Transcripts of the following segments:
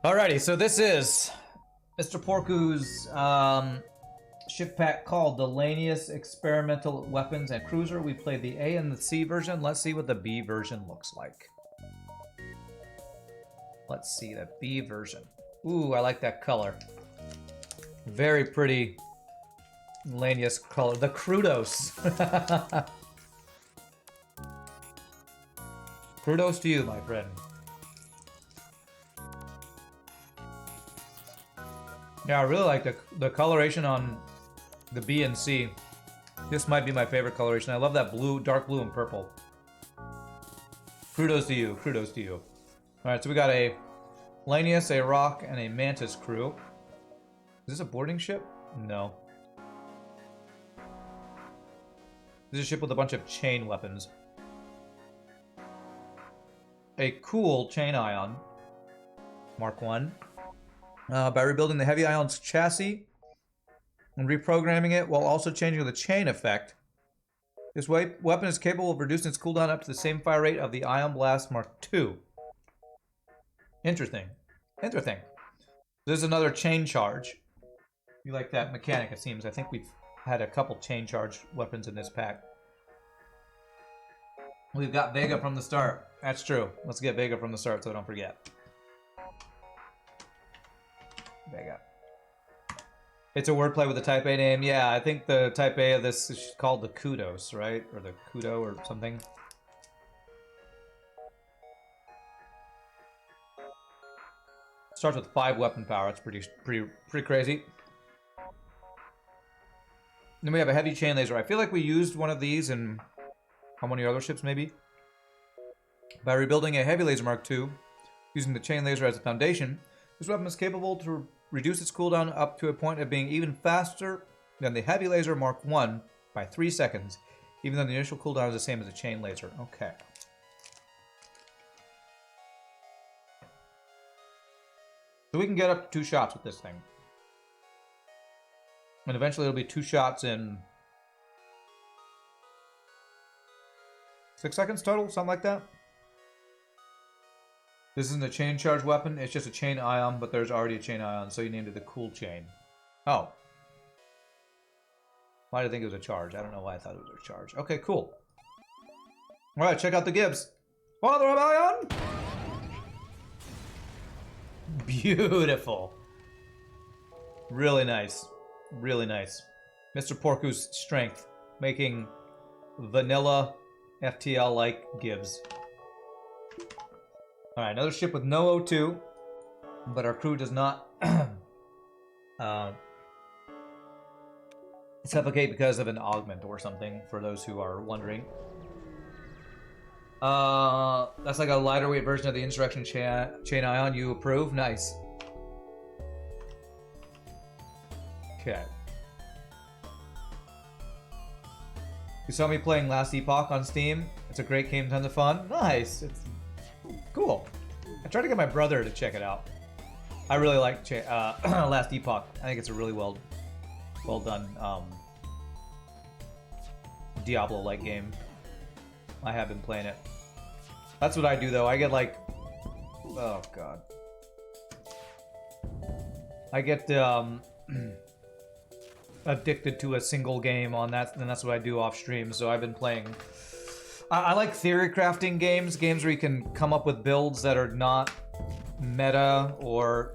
Alrighty, so this is Mr. Porku's ship pack called the Lanius Experimental Weapons and Cruiser. We played the A and the C version. Let's see what the B version looks like. Let's see the B version. Ooh, I like that color. Very pretty Lanius color. The Kru-dos. Kru-dos to you, my friend. Yeah, I really like the coloration on the B and C. This might be my favorite coloration. I love that blue, dark blue and purple. Kru-dos to you. Kru-dos to you. Alright, so we got a Lanius, a Rock, and a Mantis crew. Is this a boarding ship? No. This is a ship with a bunch of chain weapons. A cool chain ion. Mark 1. By rebuilding the heavy ion's chassis and reprogramming it while also changing the chain effect. This weapon is capable of reducing its cooldown up to the same fire rate of the Ion Blast Mark II. Interesting. Interesting. There's another chain charge. You like that mechanic, it seems. I think we've had a couple chain charge weapons in this pack. We've got Vega from the start. That's true. Let's get Vega from the start so I don't forget. Vega. It's a wordplay with the Type A name. Yeah, I think the Type A of this is called the Kru-dos, right? Or the Kudo or something. Starts with 5 weapon power. That's pretty crazy. Then we have a heavy chain laser. I feel like we used one of these on one of your other ships, maybe. By rebuilding a heavy laser Mark II, using the chain laser as a foundation, this weapon is capable to reduce its cooldown up to a point of being even faster than the heavy laser Mark I by 3 seconds, even though the initial cooldown is the same as a chain laser. Okay. So we can get up to 2 shots with this thing. And eventually it'll be 2 shots in 6 seconds total, something like that. This isn't a chain charge weapon, it's just a chain ion, but there's already a chain ion, so you named it the cool chain. Oh. Why did I think it was a charge? I don't know why I thought it was a charge. Okay, cool. Alright, check out the Gibbs. Father of Ion! Beautiful. Really nice. Really nice. Mr. Porku's strength, making vanilla FTL-like Gibbs. Alright, another ship with no O2, but our crew does not suffocate because of an augment or something, for those who are wondering. That's like a lighter weight version of the Insurrection chain ion. You approve? Nice. Okay. You saw me playing Last Epoch on Steam. It's a great game, tons of fun. Nice. It's cool. I tried to get my brother to check it out. I really like Last Epoch. I think it's a really well done Diablo-like game. I have been playing it. That's what I do though. I get like, oh god, I get addicted to a single game on that, and that's what I do off stream. So I've been playing. I like theory crafting games where you can come up with builds that are not meta or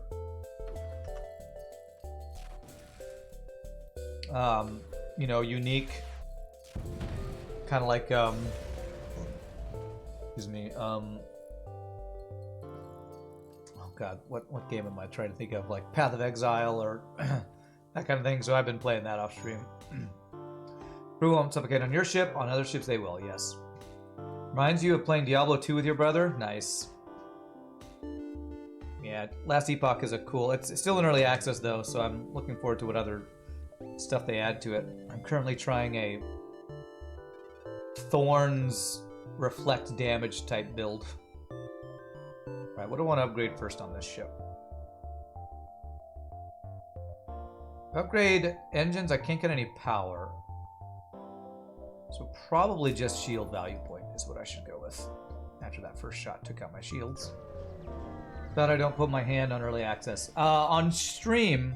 you know, unique. Kind of like excuse me, oh god, what game am I trying to think of? Like Path of Exile or that kind of thing. So I've been playing that off stream. Crew won't suffocate on your ship. On other ships they will, yes. Reminds you of playing Diablo 2 with your brother? Nice. Yeah, Last Epoch is a cool... It's still in early access though, so I'm looking forward to what other stuff they add to it. I'm currently trying a Thorns reflect damage type build. Right, what do I want to upgrade first on this ship? Upgrade engines, I can't get any power. So probably just shield value point is what I should go with. After that first shot took out my shields. That I don't put my hand on early access. On stream,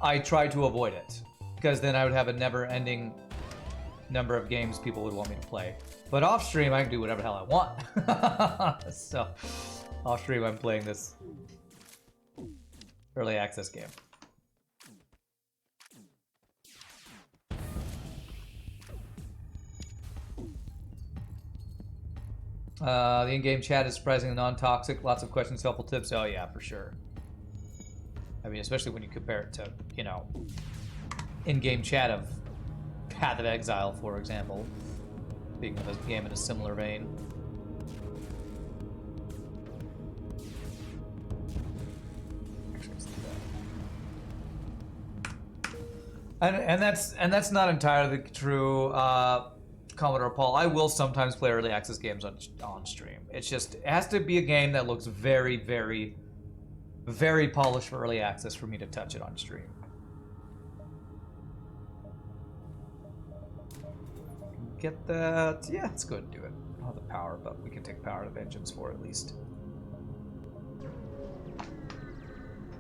I try to avoid it, because then I would have a never-ending number of games people would want me to play. But off stream, I can do whatever the hell I want. So, off stream, I'm playing this early access game. The in-game chat is surprisingly non-toxic. Lots of questions, helpful tips. Oh yeah, for sure. I mean, especially when you compare it to, you know, in-game chat of Path of Exile, for example, being a game in a similar vein. And that's not entirely true, Commodore Paul. I will sometimes play early access games on stream. It's just, it has to be a game that looks very, very, very polished for early access for me to touch it on stream. Get that? Yeah, let's go ahead and do it. I don't have the power, but we can take power to vengeance for it at least.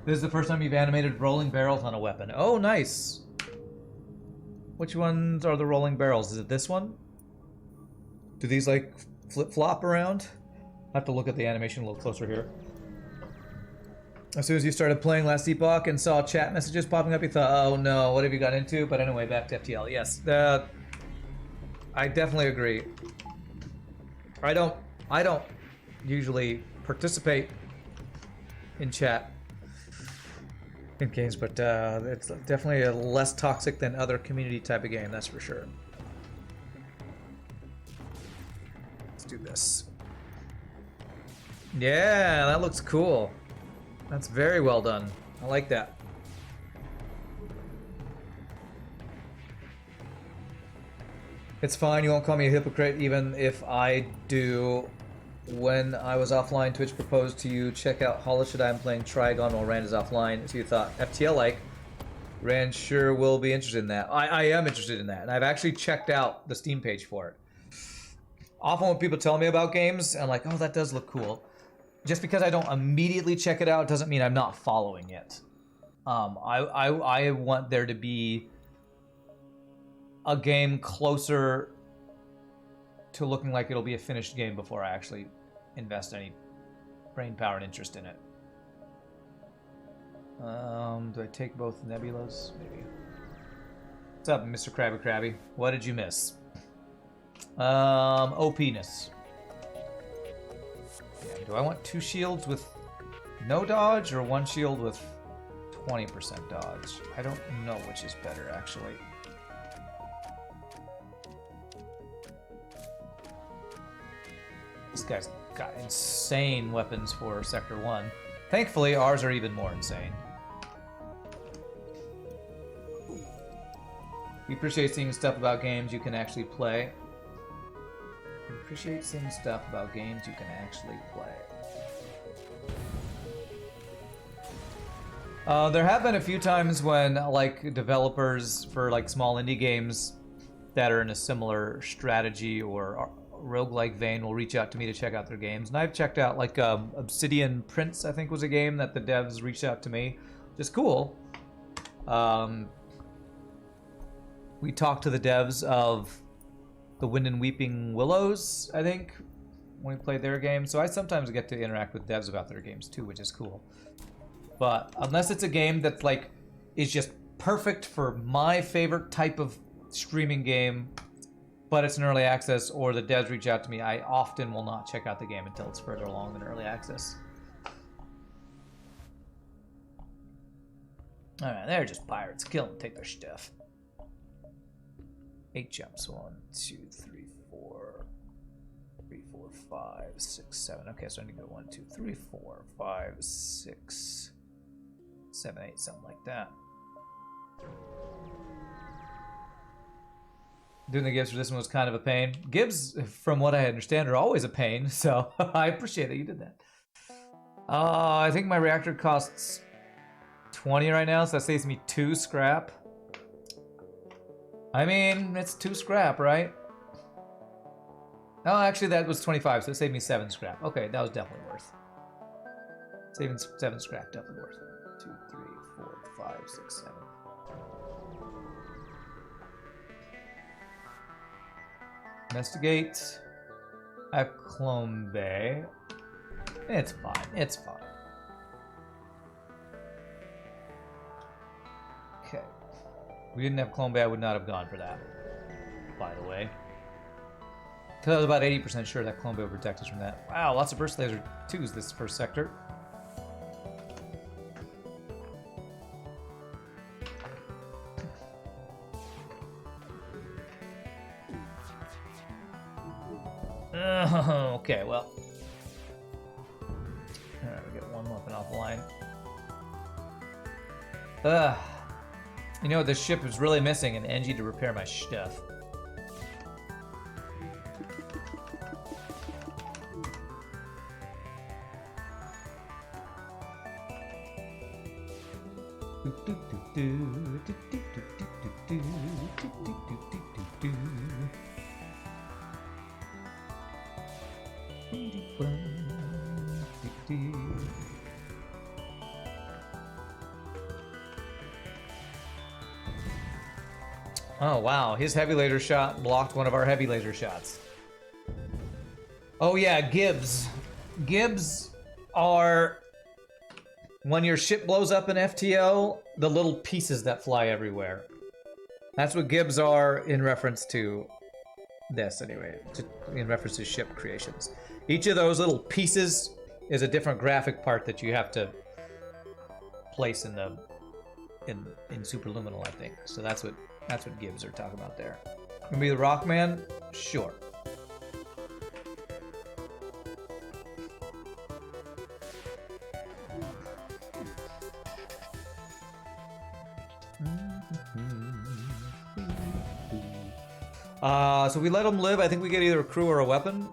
This is the first time you've animated rolling barrels on a weapon. Oh, nice. Which ones are the rolling barrels? Is it this one? Do these like flip-flop around? I have to look at the animation a little closer here. As soon as you started playing last epoch and saw chat messages popping up, you thought, oh no, what have you got into? But anyway, back to FTL. Yes, I definitely agree. I don't usually participate in chat in games, but it's definitely a less toxic than other community type of game, that's for sure. Let's do this. Yeah, that looks cool. That's very well done. I like that. It's fine, you won't call me a hypocrite even if I do. When I was offline, Twitch proposed to you check out Holishad. I'm playing Trigon while Rand is offline. So you thought, FTL like, Rand sure will be interested in that. I am interested in that, and I've actually checked out the Steam page for it. Often when people tell me about games, I'm like, oh, that does look cool. Just because I don't immediately check it out doesn't mean I'm not following it. I want there to be a game closer to looking like it'll be a finished game before I actually invest any brain power and interest in it. Do I take both nebulas? Maybe. What's up, Mr. Krabby Krabby? What did you miss? OP-ness. Yeah, do I want 2 shields with no dodge or 1 shield with 20% dodge? I don't know which is better, actually. This guy's got insane weapons for Sector 1. Thankfully, ours are even more insane. We appreciate seeing stuff about games you can actually play. We appreciate seeing stuff about games you can actually play. There have been a few times when, like, developers for, like, small indie games that are in a similar strategy or roguelike vein will reach out to me to check out their games. And I've checked out, like, Obsidian Prince, I think was a game that the devs reached out to me. Just cool. We talked to the devs of The Wind and Weeping Willows, I think, when we played their game. So I sometimes get to interact with devs about their games too, which is cool. But unless it's a game that, like, is just perfect for my favorite type of streaming game, but it's an early access, or the devs reach out to me, I often will not check out the game until it's further along than early access. Alright, they're just pirates. Kill them, take their stuff. 8 jumps. 1, 2, 3, 4. 3, 4, 5, 6, 7. Okay, so I need to go 1, 2, 3, 4, 5, 6, 7, 8, something like that. Doing the Gibbs for this one was kind of a pain. Gibbs, from what I understand, are always a pain, so I appreciate that you did that. I think my reactor costs 20 right now, so that saves me 2 scrap. I mean, it's 2 scrap, right? Oh, actually, that was 25, so it saved me 7 scrap. Okay, that was definitely worth. Saving 7 scrap, definitely worth. 2, 3, 4, 5, 6, 7. Investigate. I have Clone Bay. It's fine. It's fine. Okay. If we didn't have Clone Bay, I would not have gone for that. By the way. Because I was about 80% sure that Clone Bay would protect us from that. Wow, lots of burst laser 2s this first sector. Okay, well. Alright, we get one weapon off the line. You know, this ship is really missing an engine to repair my stuff. Oh wow, his heavy laser shot blocked one of our heavy laser shots. Oh yeah, Gibs. Gibs are, when your ship blows up in FTL, the little pieces that fly everywhere. That's what Gibs are in reference to this, anyway, in reference to ship creations. Each of those little pieces is a different graphic part that you have to place in the in Superluminal, I think. So that's what Gibbs are talking about there. Gonna be the Rockman? Sure. So we let him live. I think we get either a crew or a weapon.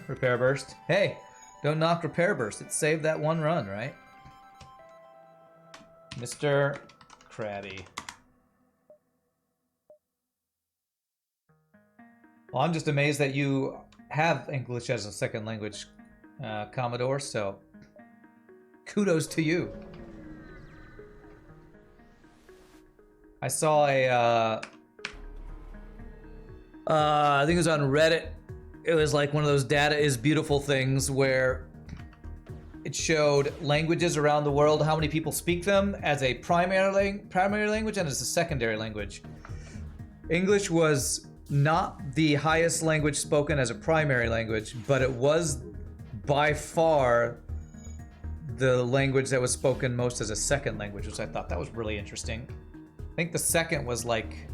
Repair burst. Hey, don't knock repair burst. It saved that one run, right? Mr. Krabby. Well, I'm just amazed that you have English as a second language, Commodore, so kudos to you. I saw a, I think it was on Reddit. It was like one of those data is beautiful things where it showed languages around the world, how many people speak them as a primary language and as a secondary language. English was not the highest language spoken as a primary language, but it was by far the language that was spoken most as a second language, which I thought that was really interesting. I think the second was like,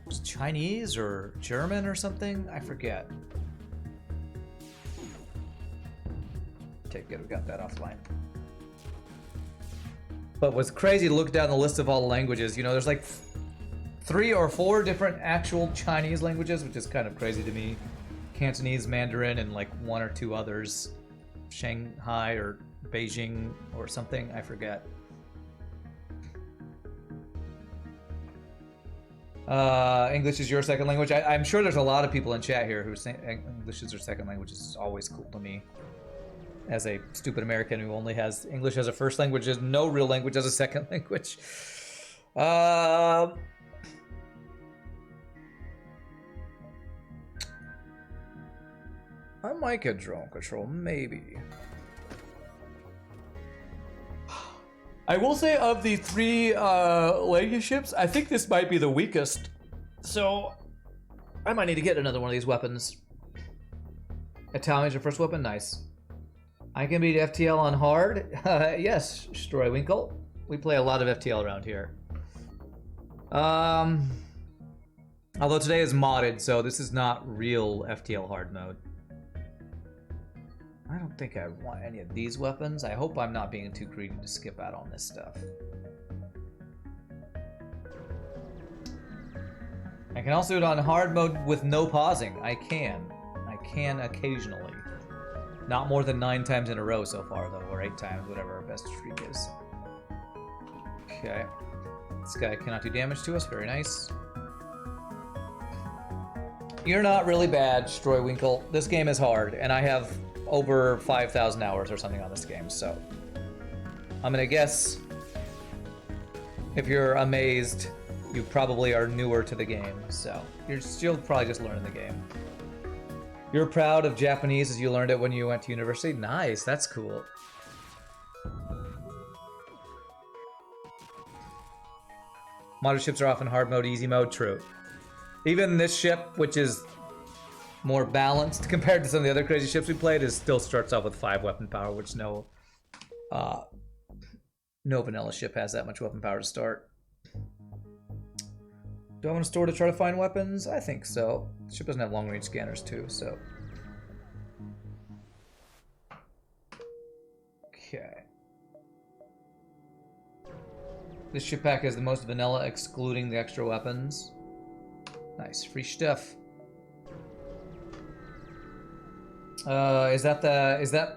was it Chinese or German or something? I forget. Okay, good, we got that offline. But what's crazy to look down the list of all the languages, you know, there's like 3 or 4 different actual Chinese languages, which is kind of crazy to me. Cantonese, Mandarin, and like 1 or 2 others. Shanghai or Beijing or something, I forget. English is your second language. I'm sure there's a lot of people in chat here who say English is their second language. Is always cool to me. As a stupid American who only has English as a first language, has no real language as a second language. I might get drone control, maybe. I will say of the 3 Lanius ships, I think this might be the weakest. So I might need to get another one of these weapons. Italian's your first weapon? Nice. I can beat FTL on hard? Yes, Stroywinkle. We play a lot of FTL around here. Although today is modded, so this is not real FTL hard mode. I don't think I want any of these weapons. I hope I'm not being too greedy to skip out on this stuff. I can also do it on hard mode with no pausing. I can occasionally. Not more than 9 times in a row so far, though, or 8 times, whatever our best streak is. Okay. This guy cannot do damage to us. Very nice. You're not really bad, Stroywinkle. This game is hard, and I have over 5,000 hours or something on this game, so I'm gonna guess if you're amazed, you probably are newer to the game, so you're still probably just learning the game. You're proud of Japanese as you learned it when you went to university? Nice, that's cool. Modern ships are often hard mode, easy mode, true. Even this ship, which is more balanced compared to some of the other crazy ships we played, still starts off with 5 weapon power, which no vanilla ship has that much weapon power to start. Do I want to store to try to find weapons? I think so. The ship doesn't have long range scanners too, so. Okay. This ship pack has the most vanilla, excluding the extra weapons. Nice, free stuff. Is that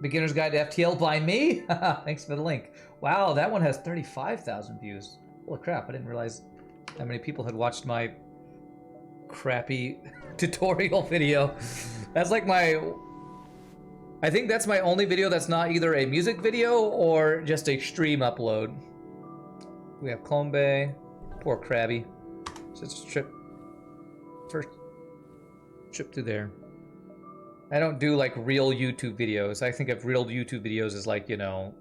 Beginner's Guide to FTL by me? Thanks for the link. Wow, that one has 35,000 views. Holy crap, I didn't realize how many people had watched my crappy tutorial video. That's like I think that's my only video that's not either a music video or just a stream upload. We have Clone Bay. Poor Krabby. So it's a first trip through there. I don't do like real YouTube videos. I think of real YouTube videos as like, you know,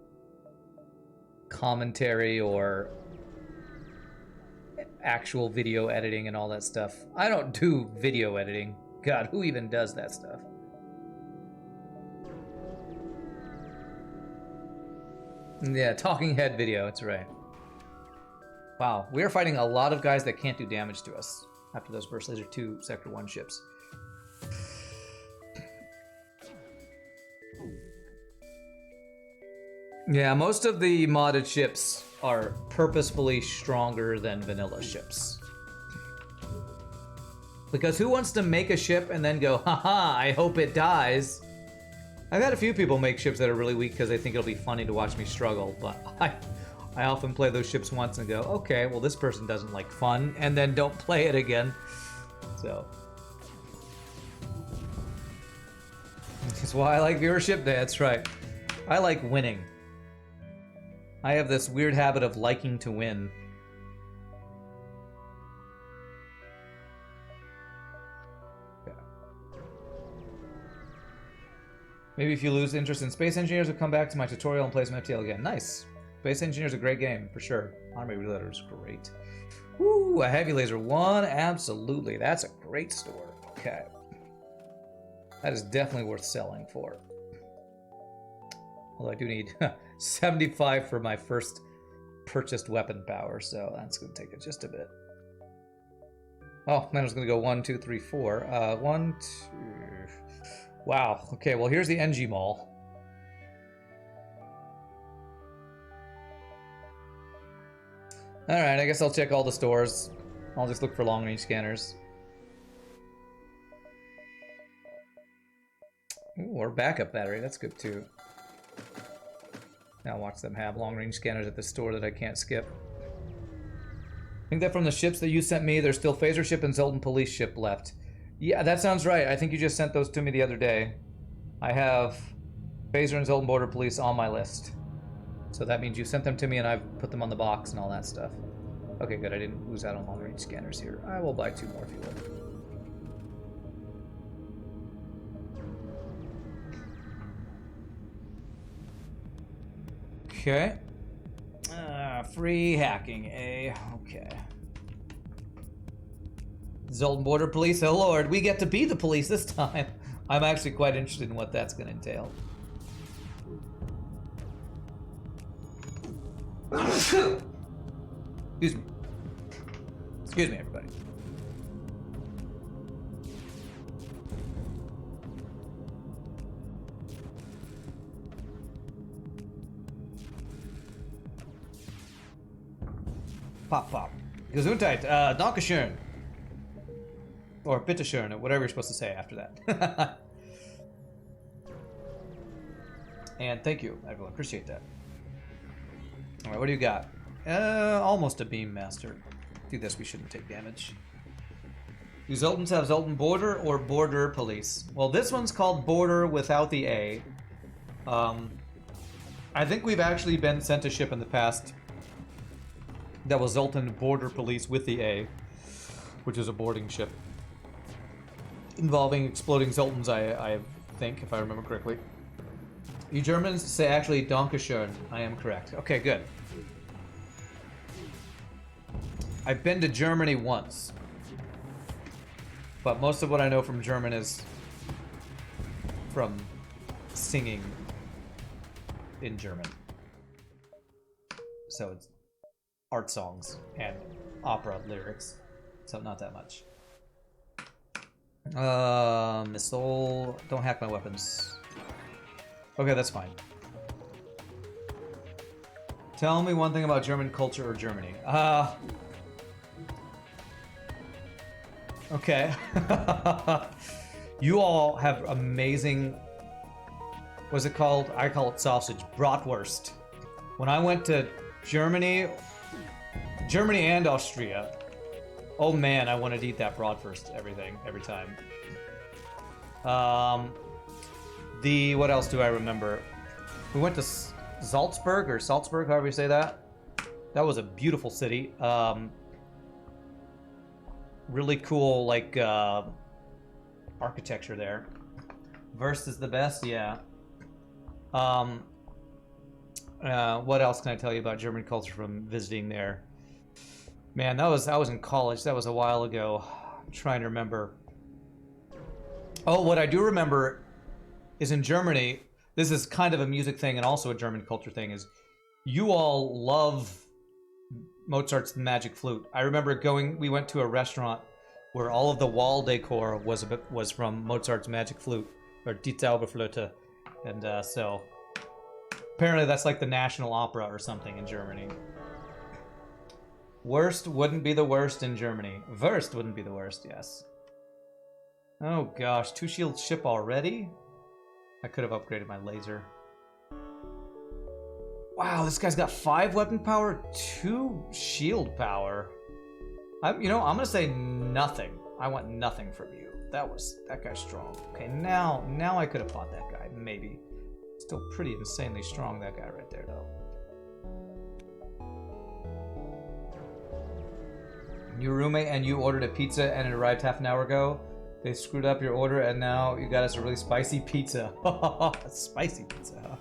commentary or actual video editing and all that stuff. I don't do video editing. God, who even does that stuff? Yeah, talking head video, that's right. Wow, we are fighting a lot of guys that can't do damage to us after those Burst Laser 2 Sector 1 ships. Yeah, most of the modded ships are purposefully stronger than vanilla ships. Because who wants to make a ship and then go, haha, I hope it dies? I've had a few people make ships that are really weak because they think it'll be funny to watch me struggle, but I often play those ships once and go, okay, well this person doesn't like fun, and then don't play it again. So. That's why I like viewership day, that's right. I like winning. I have this weird habit of liking to win. Yeah. Maybe if you lose interest in Space Engineers, will come back to my tutorial and play some FTL again. Nice. Space Engineers is a great game, for sure. Army Reloader is great. Woo, a Heavy Laser 1, absolutely. That's a great store. Okay. That is definitely worth selling for. Although I do need 75 for my first purchased weapon power, so that's going to take it just a bit. Oh, then I was going to go 1, 2, 3, 4. 1, 2... Wow. Okay, well, here's the NG Mall. Alright, I guess I'll check all the stores. I'll just look for long-range scanners. Ooh, or backup battery, that's good too. Now watch them have long-range scanners at the store that I can't skip. I think that from the ships that you sent me, there's still Phaser ship and Zoltan police ship left. Yeah, that sounds right. I think you just sent those to me the other day. I have Phaser and Zoltan border police on my list. So that means you sent them to me and I've put them on the box and all that stuff. Okay, good. I didn't lose out on long-range scanners here. I will buy 2 more if you will. Okay. Free hacking, eh? Okay. Zoltan Border Police, oh lord, we get to be the police this time. I'm actually quite interested in what that's going to entail. Excuse me. Excuse me, everybody. Pop, pop. Gesundheit, Dankeschön. Or bitteschön, or whatever you're supposed to say after that. And thank you, everyone. Appreciate that. Alright, what do you got? Almost a beam master. Do this, we shouldn't take damage. Do Zoltans have Zoltan border or border police? Well, this one's called border without the A. I think we've actually been sent a ship in the past that was Zoltan border police with the A, which is a boarding ship involving exploding Zoltans, I think, if I remember correctly. You Germans say actually Dankeschön. I am correct. Okay, good. I've been to Germany once, but most of what I know from German is from singing in German. So it's art songs and opera lyrics. So not that much. Missile. Don't hack my weapons. Okay, that's fine. Tell me one thing about German culture or Germany. Okay. You all have amazing... What's it called? I call it sausage. Bratwurst. When I went to Germany and Austria, oh man, I wanted to eat that bratwurst every time. What else do I remember? We went to Salzburg, however you say that. That was a beautiful city. Really cool, like, architecture there. Wurst is the best, yeah. What else can I tell you about German culture from visiting there? Man, I was in college. That was a while ago. I'm trying to remember. Oh, what I do remember is in Germany, this is kind of a music thing and also a German culture thing, is you all love Mozart's Magic Flute. I remember we went to a restaurant where all of the wall decor was from Mozart's Magic Flute, or Die Zauberflöte. And so apparently that's like the national opera or something in Germany. Worst wouldn't be the worst in Germany. Wurst wouldn't be the worst, yes. Oh gosh, 2-shield ship already? I could have upgraded my laser. Wow, this guy's got 5 weapon power, 2 shield power. I'm gonna say nothing. I want nothing from you. That guy's strong. Okay, now I could have fought that guy, maybe. Still pretty insanely strong, that guy right there, though. Your roommate and you ordered a pizza and it arrived half an hour ago. They screwed up your order and now you got us a really spicy pizza. Spicy pizza, huh?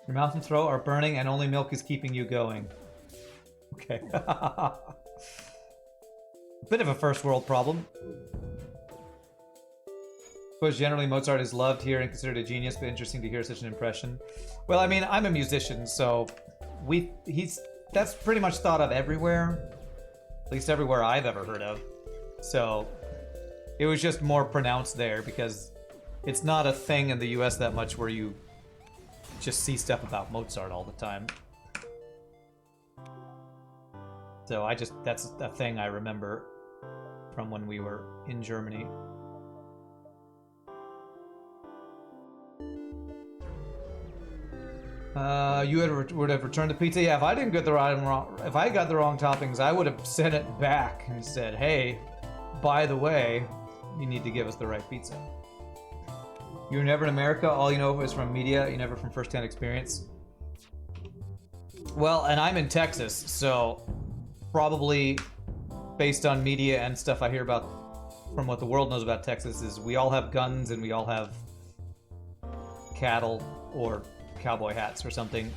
Your mouth and throat are burning and only milk is keeping you going. Okay. Bit of a first world problem. Suppose generally Mozart is loved here and considered a genius, but interesting to hear such an impression. Well, I mean, I'm a musician, so that's pretty much thought of everywhere. At least everywhere I've ever heard of. So it was just more pronounced there because it's not a thing in the US that much where you just see stuff about Mozart all the time. So that's a thing I remember from when we were in Germany. You would have returned the pizza? Yeah, if I didn't get if I got the wrong toppings, I would have sent it back and said, hey, by the way, you need to give us the right pizza. You were never in America? All you know is from media, you never from first-hand experience? Well, and I'm in Texas, so probably based on media and stuff I hear about from what the world knows about Texas is we all have guns and we all have cattle or cowboy hats or something.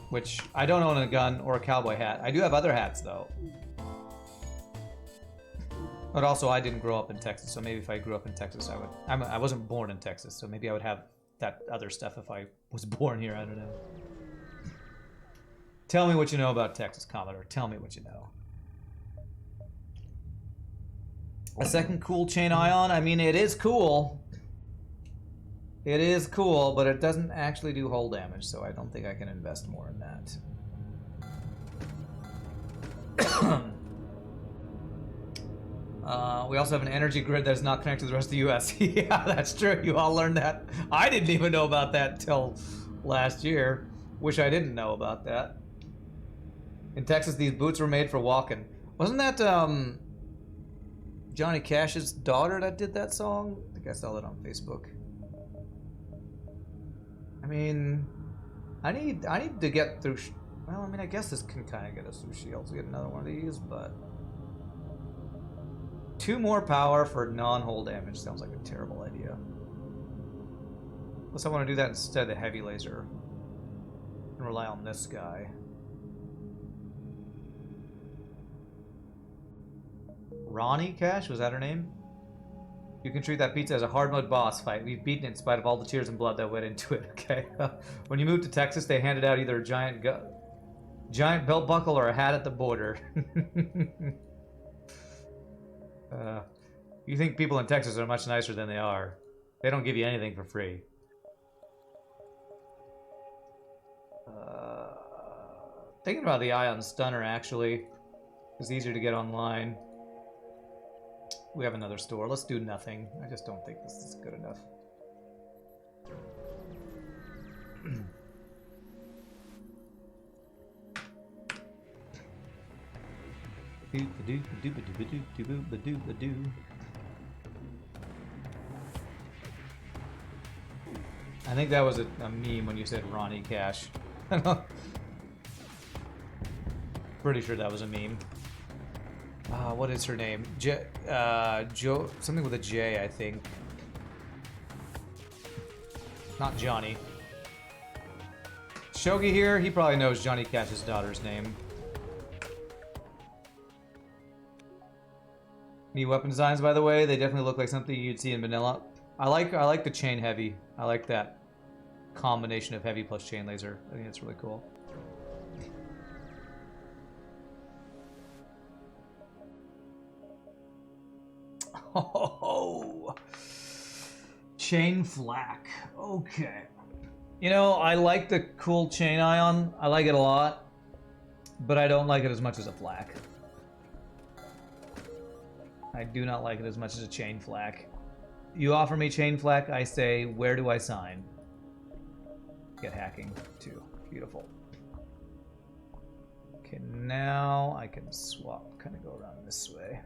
Which, I don't own a gun or a cowboy hat. I do have other hats, though. But also, I didn't grow up in Texas, so maybe if I grew up in Texas, I would... I wasn't born in Texas, so maybe I would have that other stuff if I was born here, I don't know. Tell me what you know about Texas, Commodore. Tell me what you know. A second cool chain ion? I mean, it is cool. It is cool, but it doesn't actually do hull damage, so I don't think I can invest more in that. We also have an energy grid that is not connected to the rest of the US. Yeah, that's true. You all learned that. I didn't even know about that till last year. Wish I didn't know about that. In Texas, these boots were made for walking. Wasn't that Johnny Cash's daughter that did that song? I think I saw that on Facebook. I mean, I need to get through. Well, I mean, I guess this can kind of get us through shields. Get another one of these, but 2 more power for non-hull damage sounds like a terrible idea. Unless I want to do that instead of heavy laser and rely on this guy. Ronnie Cash, was that her name? You can treat that pizza as a hard mode boss fight. We've beaten it in spite of all the tears and blood that went into it, okay? When you moved to Texas, they handed out either a giant belt buckle or a hat at the border. You think people in Texas are much nicer than they are. They don't give you anything for free. Thinking about the Ion Stunner, actually. It's easier to get online. We have another store. Let's do nothing. I just don't think this is good enough. I think that was a meme when you said Ronnie Cash. Pretty sure that was a meme. What is her name? Joe, something with a J, I think. Not Johnny. Shogi here, he probably knows Johnny Cash's daughter's name. New weapon designs, by the way, they definitely look like something you'd see in vanilla. I like the chain heavy. I like that combination of heavy plus chain laser. I think it's really cool. Oh, chain flak. Okay. You know, I like the cool chain ion. I like it a lot, but I don't like it as much as a flak. I do not like it as much as a chain flak. You offer me chain flak, I say, where do I sign? Get hacking too. Beautiful. Okay, now I can swap, kind of go around this way.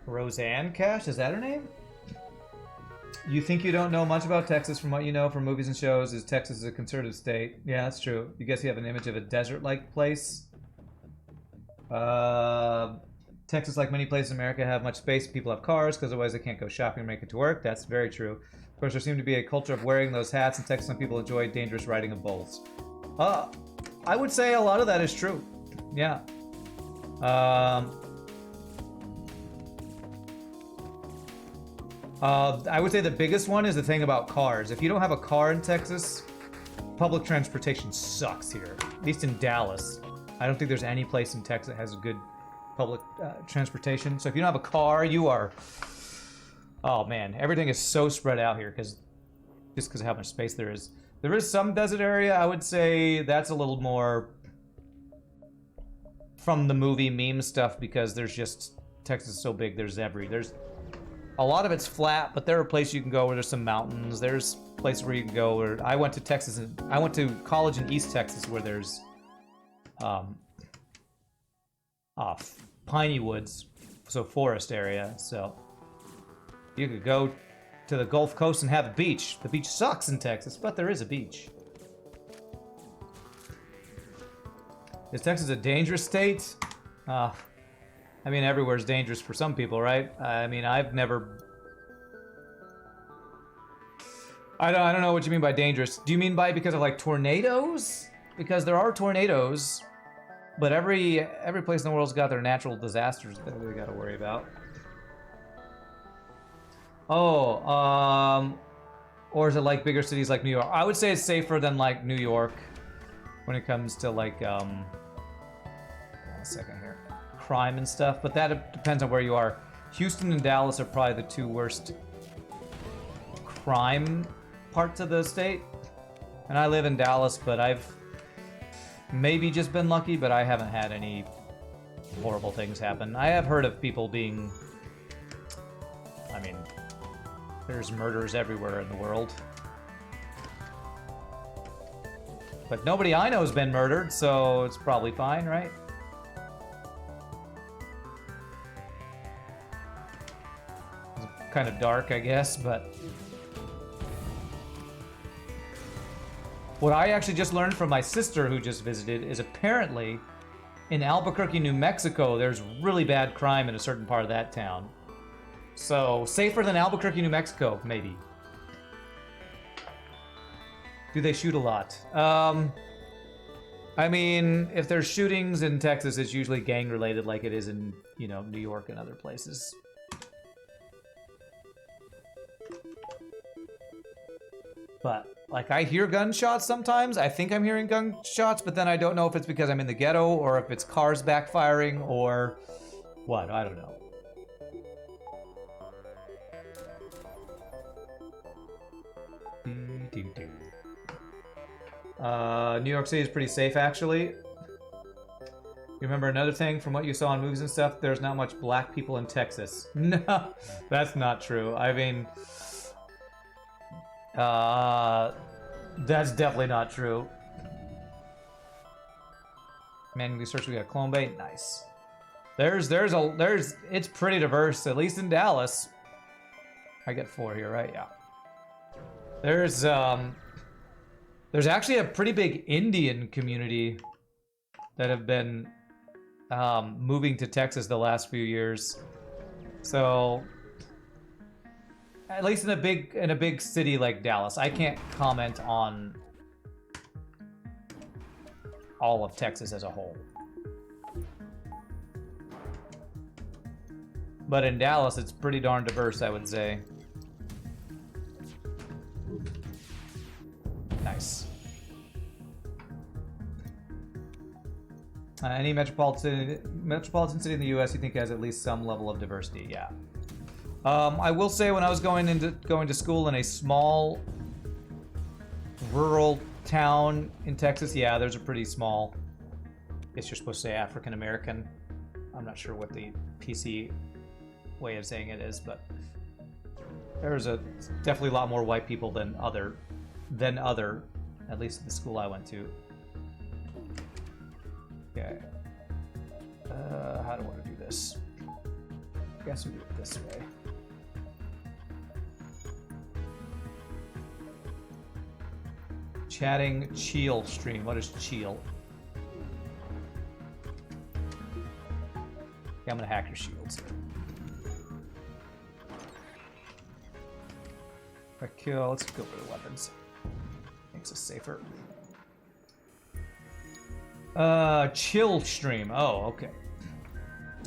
Roseanne Cash, is that her name? You think you don't know much about Texas from what you know from movies and shows. Is Texas a conservative state? Yeah, that's true. You guess you have an image of a desert-like place? Texas, like many places in America, have much space. People have cars because otherwise they can't go shopping or make it to work. That's very true. Of course, there seemed to be a culture of wearing those hats in Texas. Some people enjoy dangerous riding of bulls. I would say a lot of that is true. Yeah. I would say the biggest one is the thing about cars. If you don't have a car in Texas, public transportation sucks here. At least in Dallas. I don't think there's any place in Texas that has good public transportation. So if you don't have a car, you are... Oh man, everything is so spread out here just because of how much space there is. There is some desert area. I would say that's a little more from the movie meme stuff because there's just... Texas is so big, there's a lot of it's flat, but there are places you can go where there's some mountains. There's places where you can go where... I went to Texas, and I went to college in East Texas where there's piney woods, so forest area. So you could go to the Gulf Coast and have a beach. The beach sucks in Texas, but there is a beach. Is Texas a dangerous state? I mean, everywhere's dangerous for some people, right? I mean, I've never... I don't know what you mean by dangerous. Do you mean by because of, like, tornadoes? Because there are tornadoes, but every place in the world's got their natural disasters that we gotta worry about. Oh, or is it like bigger cities like New York? I would say it's safer than, like, New York when it comes to, like, hold on a second here. Crime and stuff, but that depends on where you are. Houston and Dallas are probably the 2 worst crime parts of the state. And I live in Dallas, but I've maybe just been lucky, but I haven't had any horrible things happen. I have heard of people being... I mean, there's murders everywhere in the world. But nobody I know has been murdered, so it's probably fine, right? It's kind of dark, I guess, but... What I actually just learned from my sister who just visited is apparently in Albuquerque, New Mexico, there's really bad crime in a certain part of that town. So, safer than Albuquerque, New Mexico, maybe. Do they shoot a lot? I mean, if there's shootings in Texas, it's usually gang-related like it is in, you know, New York and other places. But, like, I hear gunshots sometimes. I think I'm hearing gunshots, but then I don't know if it's because I'm in the ghetto or if it's cars backfiring or what. I don't know. New York City is pretty safe, actually. You remember another thing from what you saw in movies and stuff? There's not much black people in Texas. No, that's not true. I mean, that's definitely not true. Manually search, we got a clone bait. Nice. It's pretty diverse, at least in Dallas. I get 4 here, right? Yeah. There's actually a pretty big Indian community that have been moving to Texas the last few years. So, at least in a big city like Dallas, I can't comment on all of Texas as a whole. But in Dallas, it's pretty darn diverse, I would say. Nice. Any metropolitan city in the U.S. you think has at least some level of diversity? Yeah. I will say when I was going to school in a small rural town in Texas, yeah, there's a pretty small. I guess you're supposed to say African American. I'm not sure what the PC way of saying it is, but there's definitely a lot more white people than other, at least at the school I went to. Okay. How do I want to do this? I guess we do it this way. Chatting Cheel stream. What is Cheel? Okay, I'm gonna hack your shields. Kill. Let's go for the weapons. Makes us safer. Chill stream. Oh, okay.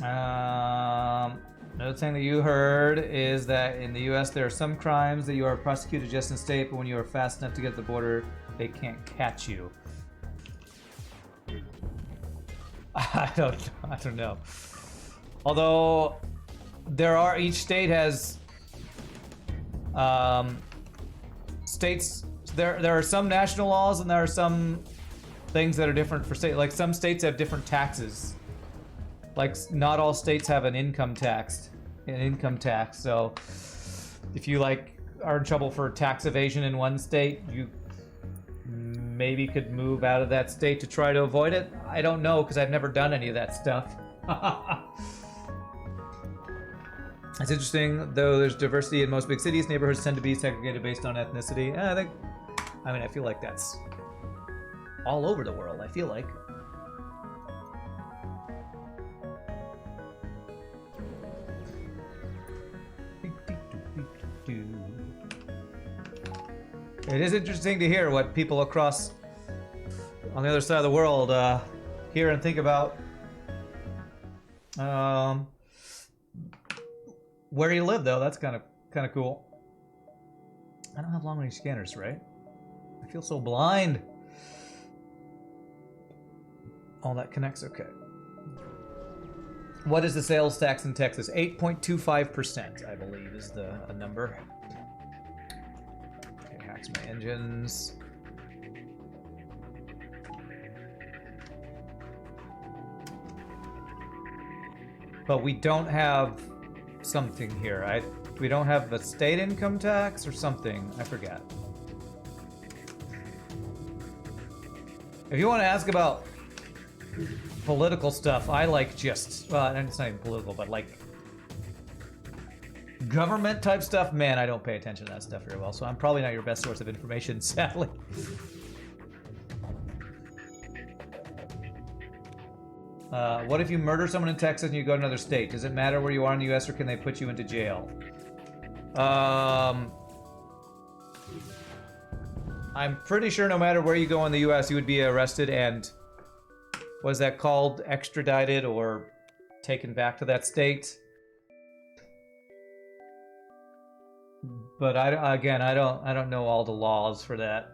Another thing that you heard is that in the U.S. there are some crimes that you are prosecuted just in state, but when you are fast enough to get to the border, they can't catch you. I don't know. Although each state has states. There are some national laws and there are some things that are different for state. Like some states have different taxes. Like not all states have an income tax. So if you are in trouble for tax evasion in one state, you maybe could move out of that state to try to avoid it. I don't know because I've never done any of that stuff. It's interesting, though there's diversity in most big cities, neighborhoods tend to be segregated based on ethnicity. I feel like that's all over the world, I feel like. It is interesting to hear what people across on the other side of the world hear and think about. Where you live, though, that's kind of cool. I don't have long-range scanners, right? I feel so blind. Oh, that connects. Okay. What is the sales tax in Texas? 8.25%, I believe, is a number. Okay, hacks my engines. But we don't have something here. We don't have the state income tax or something. I forget. If you want to ask about political stuff, I like just, well, it's not even political, but like government type stuff, man, I don't pay attention to that stuff very well, so I'm probably not your best source of information, sadly. What if you murder someone in Texas and you go to another state? Does it matter where you are in the US or can they put you into jail? I'm pretty sure no matter where you go in the US, you would be arrested and, what is that called? Extradited or taken back to that state. But I don't know all the laws for that.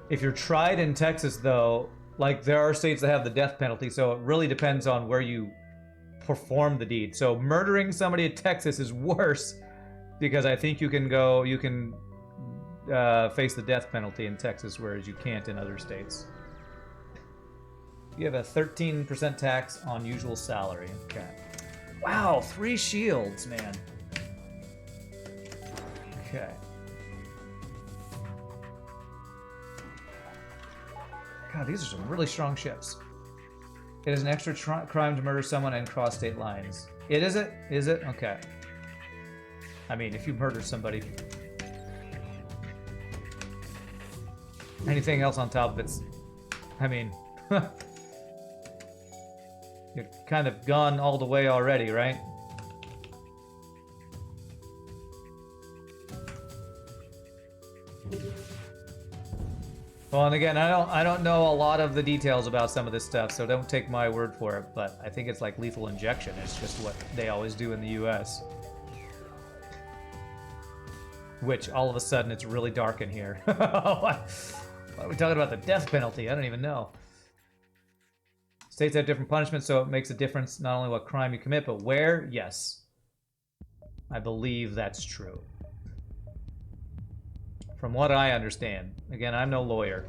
If you're tried in Texas, though, like there are states that have the death penalty, so it really depends on where you perform the deed. So murdering somebody in Texas is worse because I think you can face the death penalty in Texas, whereas you can't in other states. You have a 13% tax on usual salary. Okay. Wow, 3 shields, man. Okay. God, these are some really strong ships. It is an extra crime to murder someone and cross state lines. Is it? Is it? Okay. I mean, if you murder somebody... Anything else on top of it's... I mean... You're kind of gone all the way already, right? Well, and again, I don't know a lot of the details about some of this stuff, so don't take my word for it, but I think it's like lethal injection. It's just what they always do in the US. Which, all of a sudden, it's really dark in here. Why are we talking about the death penalty? I don't even know. States have different punishments, so it makes a difference not only what crime you commit, but where? Yes. I believe that's true. From what I understand. Again, I'm no lawyer.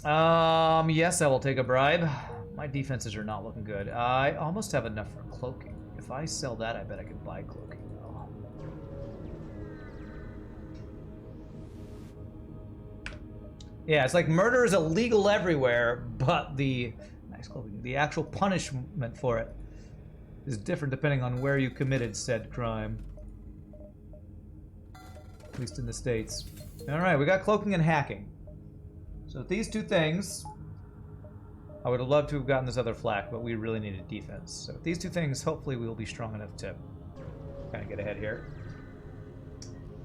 Yes, I will take a bribe. My defenses are not looking good. I almost have enough for cloaking. If I sell that, I bet I can buy cloaking, though. Yeah, it's like murder is illegal everywhere, but the actual punishment for it is different depending on where you committed said crime. At least in the States. Alright, we got cloaking and hacking. So these two things, I would have loved to have gotten this other flak, but we really needed defense. So with these two things, hopefully we will be strong enough to kind of get ahead here.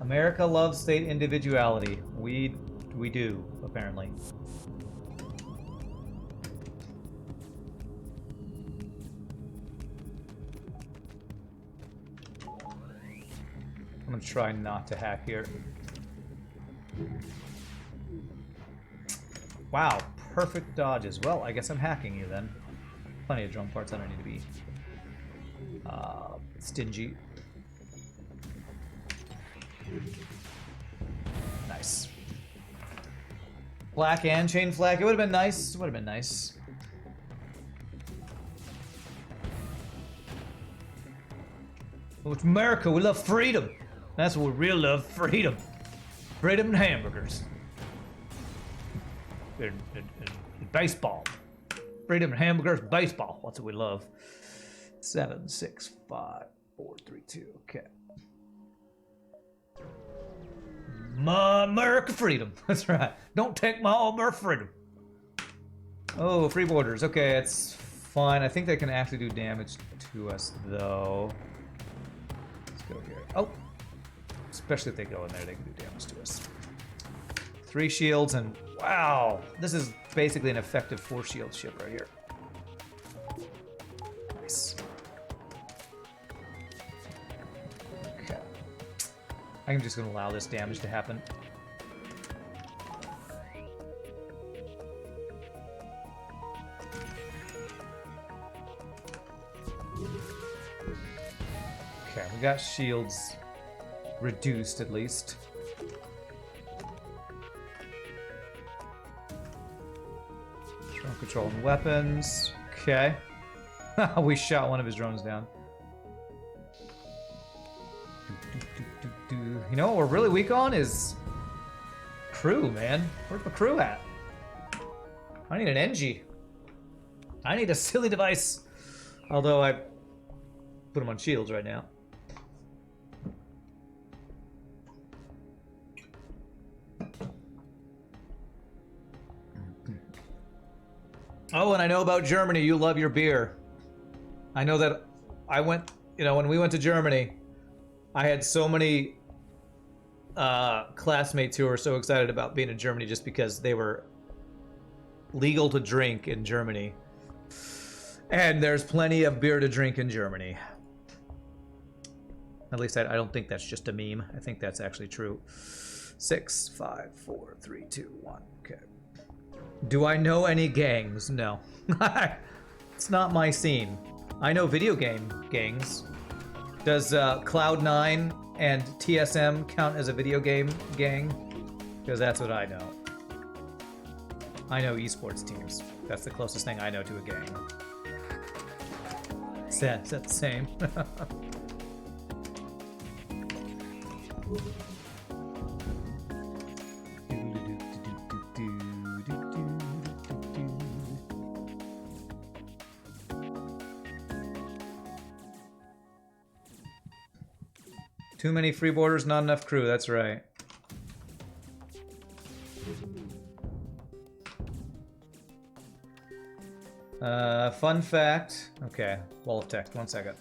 America loves state individuality. We do, apparently. I'm gonna try not to hack here. Wow, perfect dodges. Well, I guess I'm hacking you then. Plenty of drone parts, I don't need to be stingy. Nice. Flak and chain flak. It would have been nice. It would have been nice. Well, it's America. We love freedom. That's what we really love. Freedom. Freedom and hamburgers. And baseball. Freedom and hamburgers, baseball. That's what we love. 7, 6, 5, 4, 3, 2. Okay. My America freedom. That's right. Don't take my America freedom. Oh, free borders. Okay, it's fine. I think they can actually do damage to us, though. Let's go here. Oh. Especially if they go in there, they can do damage to us. 3 shields and wow. This is basically an effective 4 shield ship right here. Nice. Okay. I'm just going to allow this damage to happen. Okay, we got shields reduced at least. Drone control and weapons. Okay. We shot one of his drones down. You know what we're really weak on is Kru, man. Where's my Kru at? I need an NG. I need a silly device. Although I put him on shields right now. Oh, and I know about Germany. You love your beer. I know that I went, you know, when we went to Germany, I had so many classmates who were so excited about being in Germany just because they were legal to drink in Germany. And there's plenty of beer to drink in Germany. At least I don't think that's just a meme. I think that's actually true. 6, 5, 4, 3, 2, 1. Okay. Do I know any gangs? No. It's not my scene. I know video game gangs. Does Cloud9 and TSM count as a video game gang? Because that's what I know. I know esports teams. That's the closest thing I know to a gang. Is that the same? Too many freeboarders, not enough crew. That's right. Fun fact. Okay, wall of text. 1 second.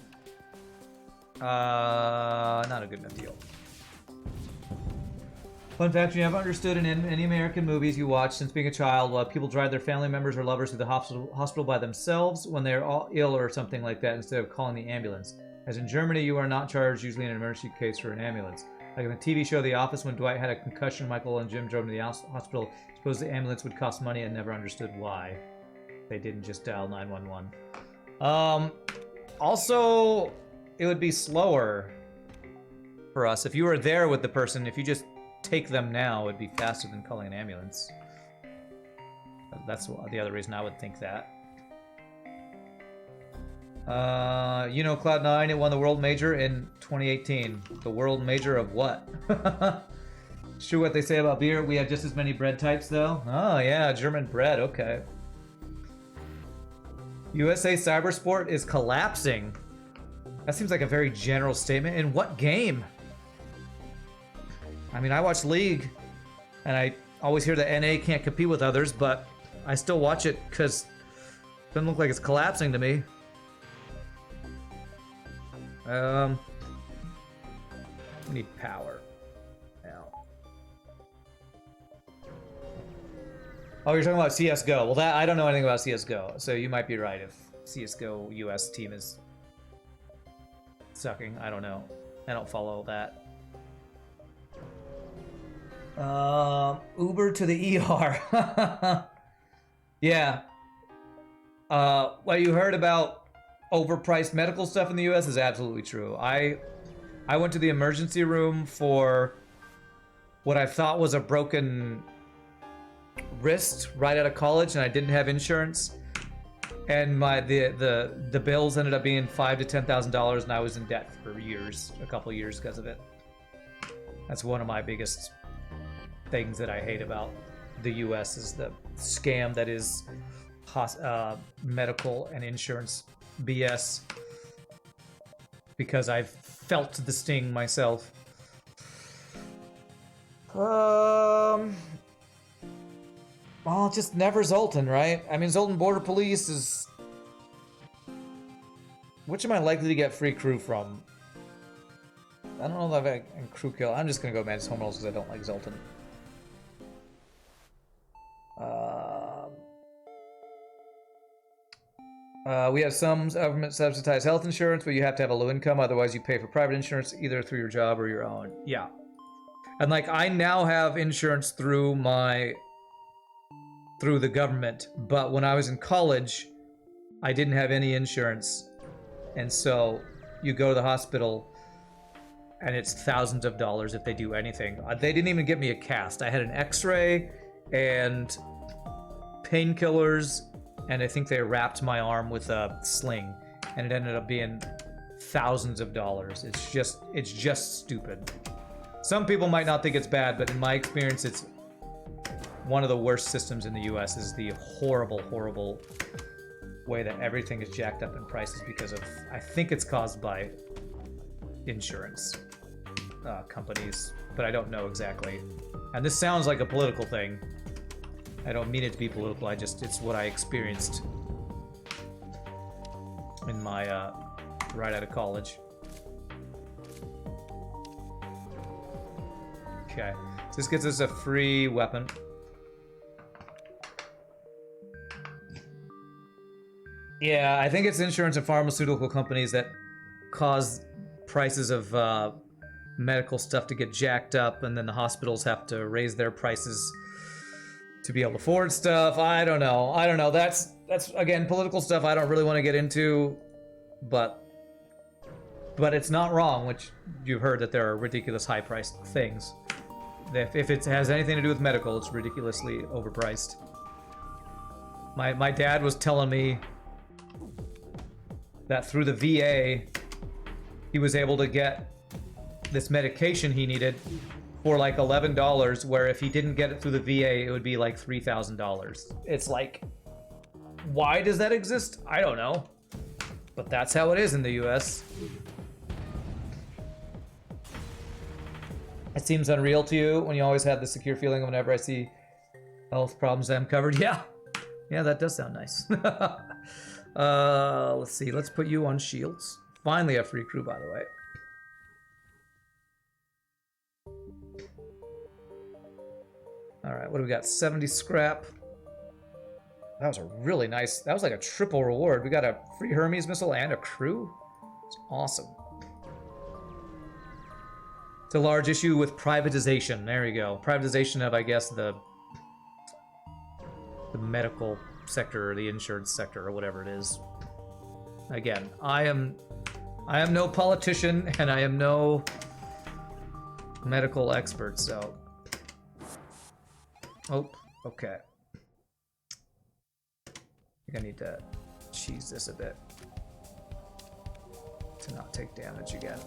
Not a good enough deal. Fun fact: you never understood in any American movies you watch since being a child, people drive their family members or lovers to the hospital by themselves when they're all ill or something like that, instead of calling the ambulance. As in Germany, you are not charged usually in an emergency case for an ambulance. Like in the TV show The Office, when Dwight had a concussion, Michael and Jim drove him to the hospital. Suppose the ambulance would cost money and never understood why. They didn't just dial 911. Also, it would be slower for us. If you were there with the person, if you just take them now, it'd be faster than calling an ambulance. That's the other reason I would think that. You know Cloud9, it won the World Major in 2018. The World Major of what? It's true what they say about beer. We have just as many bread types, though. Oh, yeah, German bread. Okay. USA Cybersport is collapsing. That seems like a very general statement. In what game? I mean, I watch League, and I always hear that NA can't compete with others, but I still watch it because it doesn't look like it's collapsing to me. We need power now. Oh, you're talking about CSGO. Well, that I don't know anything about CSGO, so you might be right if CSGO US team is sucking. I don't know. I don't follow that. Uber to the ER. Yeah. What you heard about overpriced medical stuff in the US is absolutely true. I went to the emergency room for what I thought was a broken wrist right out of college, and I didn't have insurance, and the bills ended up being $5,000 to $10,000, and I was in debt for years, a couple years because of it. That's one of my biggest things that I hate about the US is the scam that is medical and insurance BS, because I've felt the sting myself. Well, just never Zoltan, right? I mean, Zoltan Border Police is... Which am I likely to get free crew from? I don't know if I can crew kill. I'm just gonna go Mantis Home Rules because I don't like Zoltan. We have some government subsidized health insurance, but you have to have a low income, otherwise you pay for private insurance either through your job or your own. Yeah. And like, I now have insurance through the government, but when I was in college, I didn't have any insurance. And so you go to the hospital and it's thousands of dollars if they do anything. They didn't even give me a cast. I had an x-ray and painkillers, and I think they wrapped my arm with a sling, and it ended up being thousands of dollars. It's just stupid. Some people might not think it's bad, but in my experience, it's one of the worst systems in the US is the horrible, horrible way that everything is jacked up in prices because of, I think it's caused by insurance companies, but I don't know exactly. And this sounds like a political thing. I don't mean it to be political, it's what I experienced in my, right out of college. Okay, so this gets us a free weapon. Yeah, I think it's insurance and pharmaceutical companies that cause prices of medical stuff to get jacked up, and then the hospitals have to raise their prices to be able to afford stuff. I don't know. That's again political stuff I don't really want to get into, but it's not wrong, which you've heard that there are ridiculous high-priced things. If it has anything to do with medical, it's ridiculously overpriced. My dad was telling me that through the VA, he was able to get this medication he needed for like $11, where if he didn't get it through the VA, it would be like $3,000. It's like, why does that exist? I don't know. But that's how it is in the US. It seems unreal to you when you always have the secure feeling whenever I see health problems I'm covered. Yeah, that does sound nice. Let's see. Let's put you on shields. Finally a free crew, by the way. All right, what do we got? 70 scrap. That was a really nice, that was like a triple reward. We got a free Hermes missile and a crew. It's awesome. It's a large issue with privatization. There you go. Privatization of, I guess, the medical sector or the insurance sector or whatever it is. Again, I am no politician and I am no medical expert, so. Oh, okay. I think I need to cheese this a bit to not take damage again.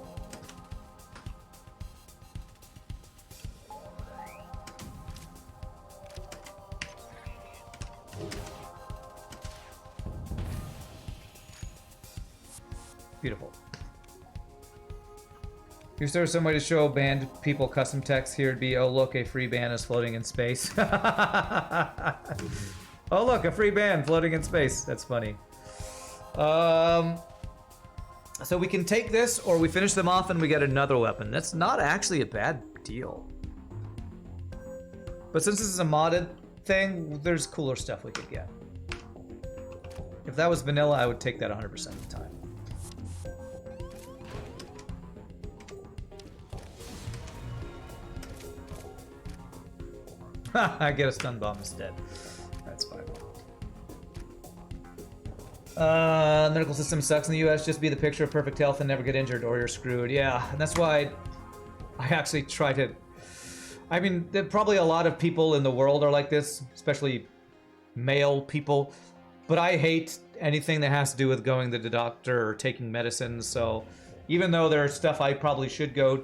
Beautiful. If there was some way to show banned people custom text, here it'd be, oh look, a free ban is floating in space. Oh look, a free ban floating in space. That's funny. So we can take this, or we finish them off and we get another weapon. That's not actually a bad deal. But since this is a modded thing, there's cooler stuff we could get. If that was vanilla, I would take that 100% of the time. I get a stun bomb instead. That's fine. Medical system sucks in the US. Just be the picture of perfect health and never get injured or you're screwed. Yeah, and that's why I actually try to... I mean, probably a lot of people in the world are like this, especially male people. But I hate anything that has to do with going to the doctor or taking medicine. So even though there's stuff I probably should go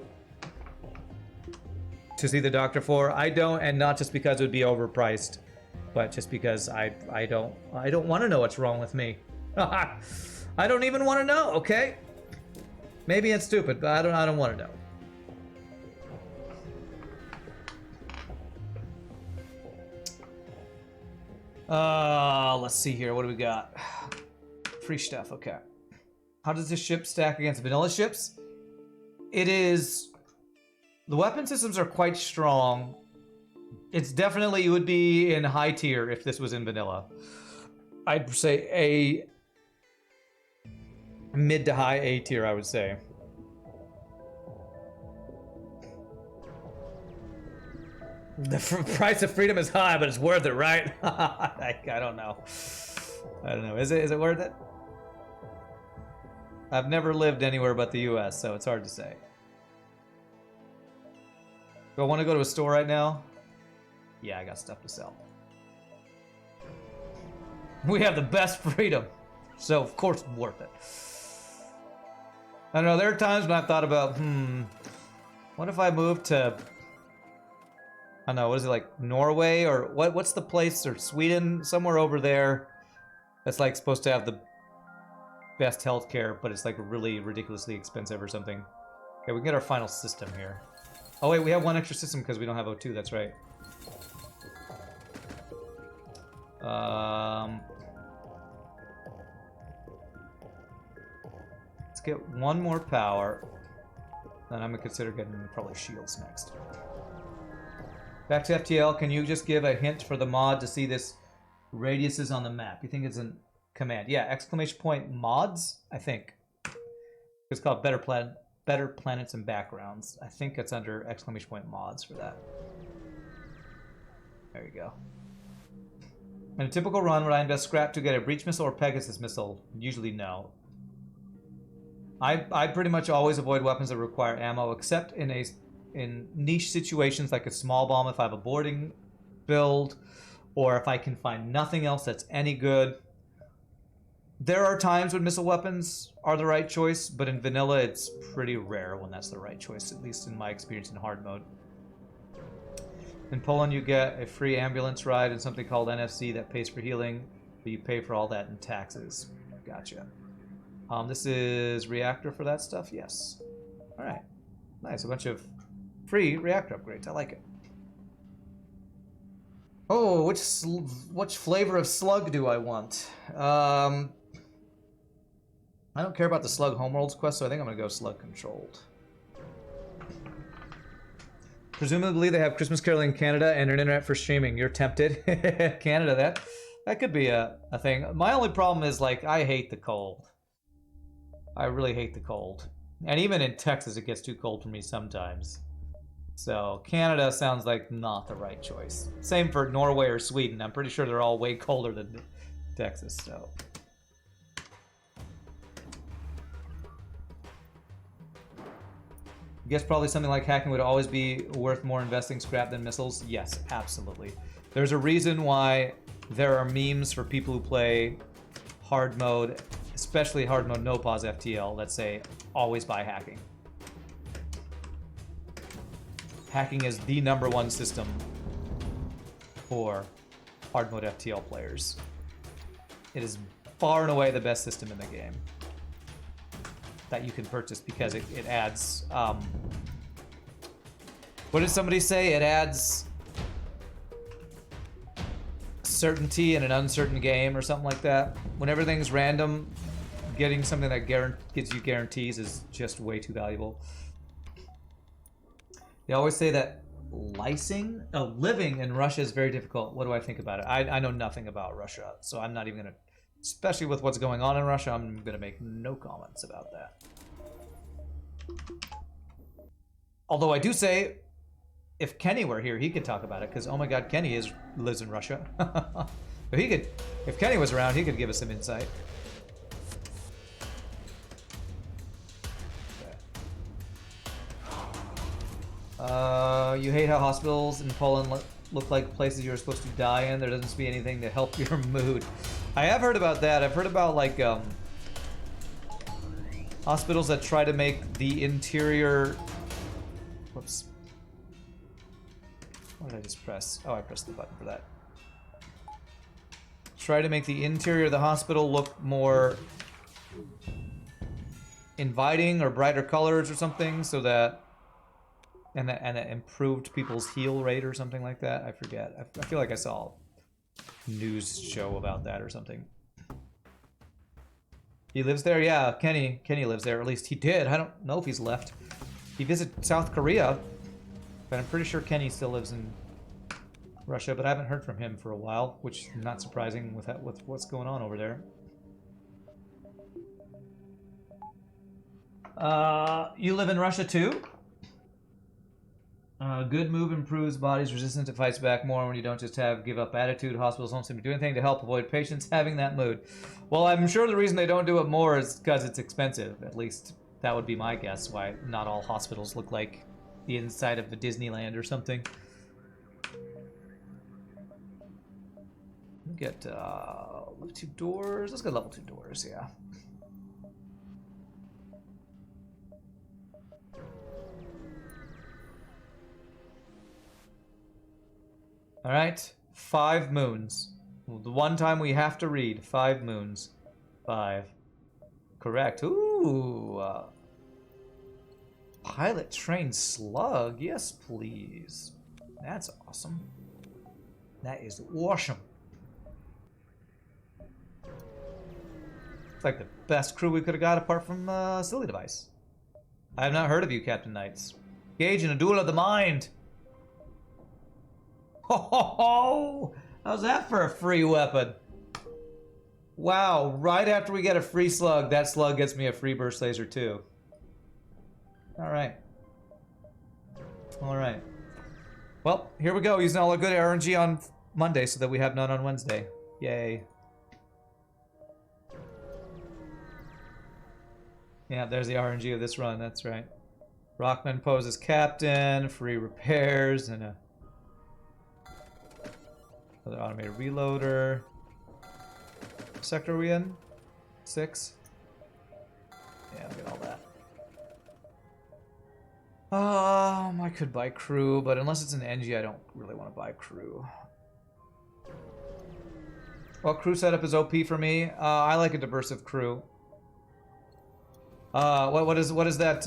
to see the doctor for, I don't, and not just because it would be overpriced, but just because I don't want to know what's wrong with me. I don't even want to know, okay? Maybe it's stupid, but I don't want to know. Let's see here. What do we got? Free stuff. Okay. How does this ship stack against vanilla ships? It is... The weapon systems are quite strong. It's definitely, it would be in high tier if this was in vanilla. I'd say a mid to high A tier, I would say. The price of freedom is high, but it's worth it, right? I don't know. I don't know. Is it worth it? I've never lived anywhere but the US, so it's hard to say. Do I want to go to a store right now? Yeah, I got stuff to sell. We have the best freedom, so of course it's worth it. I don't know, there are times when I've thought about, what if I moved to... don't know, what is it, like Norway or what's the place, or Sweden, somewhere over there that's like supposed to have the best healthcare, but it's like really ridiculously expensive or something. Okay, we can get our final system here. Oh wait, we have one extra system because we don't have O2, that's right. Let's get one more power. Then I'm gonna consider getting probably shields next. Back to FTL, can you just give a hint for the mod to see this radiuses on the map? You think it's a command? Yeah, exclamation point mods, I think. It's called Better Planets and Backgrounds. I think it's under exclamation point mods for that. There you go. In a typical run, would I invest scrap to get a breach missile or Pegasus missile? Usually no. I pretty much always avoid weapons that require ammo, except in niche situations like a small bomb if I have a boarding build, or if I can find nothing else that's any good. There are times when missile weapons are the right choice, but in vanilla it's pretty rare when that's the right choice, at least in my experience in hard mode. In Poland you get a free ambulance ride and something called NFC that pays for healing, but you pay for all that in taxes. Gotcha. This is reactor for that stuff? Yes. Alright. Nice, a bunch of free reactor upgrades. I like it. Oh, which flavor of slug do I want? I don't care about the slug homeworlds quest, so I think I'm gonna go slug controlled. Presumably they have Christmas Carol in Canada and an internet for streaming. You're tempted. Canada, that could be a thing. My only problem is, like, I hate the cold. I really hate the cold. And even in Texas it gets too cold for me sometimes. So Canada sounds like not the right choice. Same for Norway or Sweden. I'm pretty sure they're all way colder than Texas, so. I guess probably something like hacking would always be worth more investing scrap than missiles. Yes, absolutely. There's a reason why there are memes for people who play hard mode, especially hard mode no pause FTL, that say always buy hacking. Hacking is the #1 system for hard mode FTL players. It is far and away the best system in the game that you can purchase because it adds, what did somebody say? It adds certainty in an uncertain game or something like that. When everything's random, getting something that gives you guarantees is just way too valuable. They always say that living in Russia is very difficult. What do I think about it? I know nothing about Russia, so I'm not even going to, especially with what's going on in Russia, I'm going to make no comments about that. Although I do say, if Kenny were here, he could talk about it, because oh my god, Kenny lives in Russia. If Kenny was around, he could give us some insight. You hate how hospitals in Poland look like places you're supposed to die in. There doesn't seem to be anything to help your mood. I have heard about that. I've heard about, like, hospitals that try to make the interior... Whoops. What did I just press? Oh, I pressed the button for that. Try to make the interior of the hospital look more inviting or brighter colors or something, so that... And it improved people's heal rate or something like that. I forget. I feel like I saw a news show about that or something. He lives there? Yeah, Kenny lives there. Or at least he did. I don't know if he's left. He visited South Korea. But I'm pretty sure Kenny still lives in Russia. But I haven't heard from him for a while, which is not surprising with what's going on over there. You live in Russia too? Good move improves body's resistance. It fights back more when you don't just have give up attitude. Hospitals don't seem to do anything to help avoid patients having that mood. Well, I'm sure the reason they don't do it more is because it's expensive. At least that would be my guess, why not all hospitals look like the inside of a Disneyland or something. Get level 2 doors. Let's get level 2 doors, yeah. All right, 5 moons. The one time we have to read 5 moons. 5. Correct. Ooh. Pilot trained slug. Yes, please. That's awesome. That is awesome. It's like the best crew we could have got apart from Silly Device. I have not heard of you, Captain Knights. Engage in a duel of the mind. Ho ho ho! How's that for a free weapon? Wow, right after we get a free slug, that slug gets me a free burst laser too. Alright. Alright. Well, here we go, using all our good RNG on Monday so that we have none on Wednesday. Yay. Yeah, there's the RNG of this run, that's right. Rockman poses captain, free repairs, and a another automated reloader. What sector are we in? 6? Yeah, look at all that. I could buy crew, but unless it's an NG, I don't really want to buy crew. Well, crew setup is OP for me. I like a diversive crew. What is that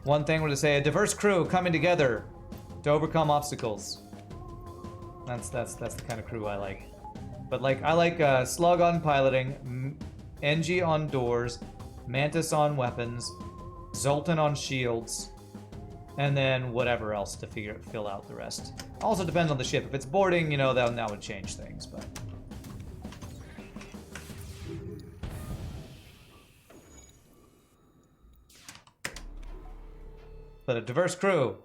one thing where they say a diverse crew coming together to overcome obstacles? That's the kind of crew I like. But like I like slug on piloting, NG on doors, Mantis on weapons, Zoltan on shields, and then whatever else to fill out the rest. Also depends on the ship. If it's boarding, you know, that would change things, but. But a diverse crew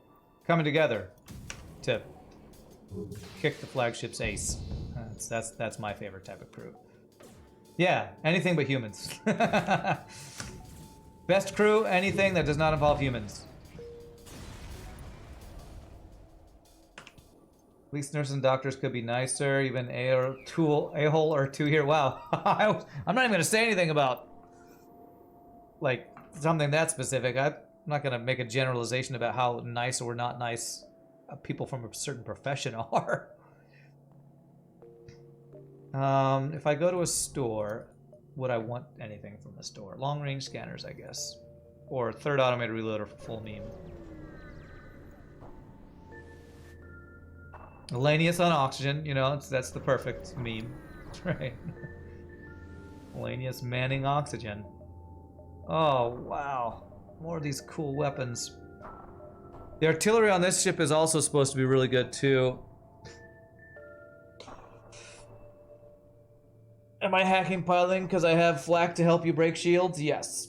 coming together to kick the flagship's ace. That's my favorite type of crew. Yeah, anything but humans. Best crew, anything that does not involve humans. At least nurses and doctors could be nicer. Even a-hole or two here. Wow. I'm not even gonna say anything about like something that specific. I'm not gonna make a generalization about how nice or not nice people from a certain profession are. If I go to a store, would I want anything from the store? Long range scanners, I guess. Or third automated reloader for full meme. Lanius on oxygen, you know, that's the perfect meme. Right. Lanius manning oxygen. Oh, wow. More of these cool weapons. The artillery on this ship is also supposed to be really good, too. Am I hacking piloting because I have flak to help you break shields? Yes.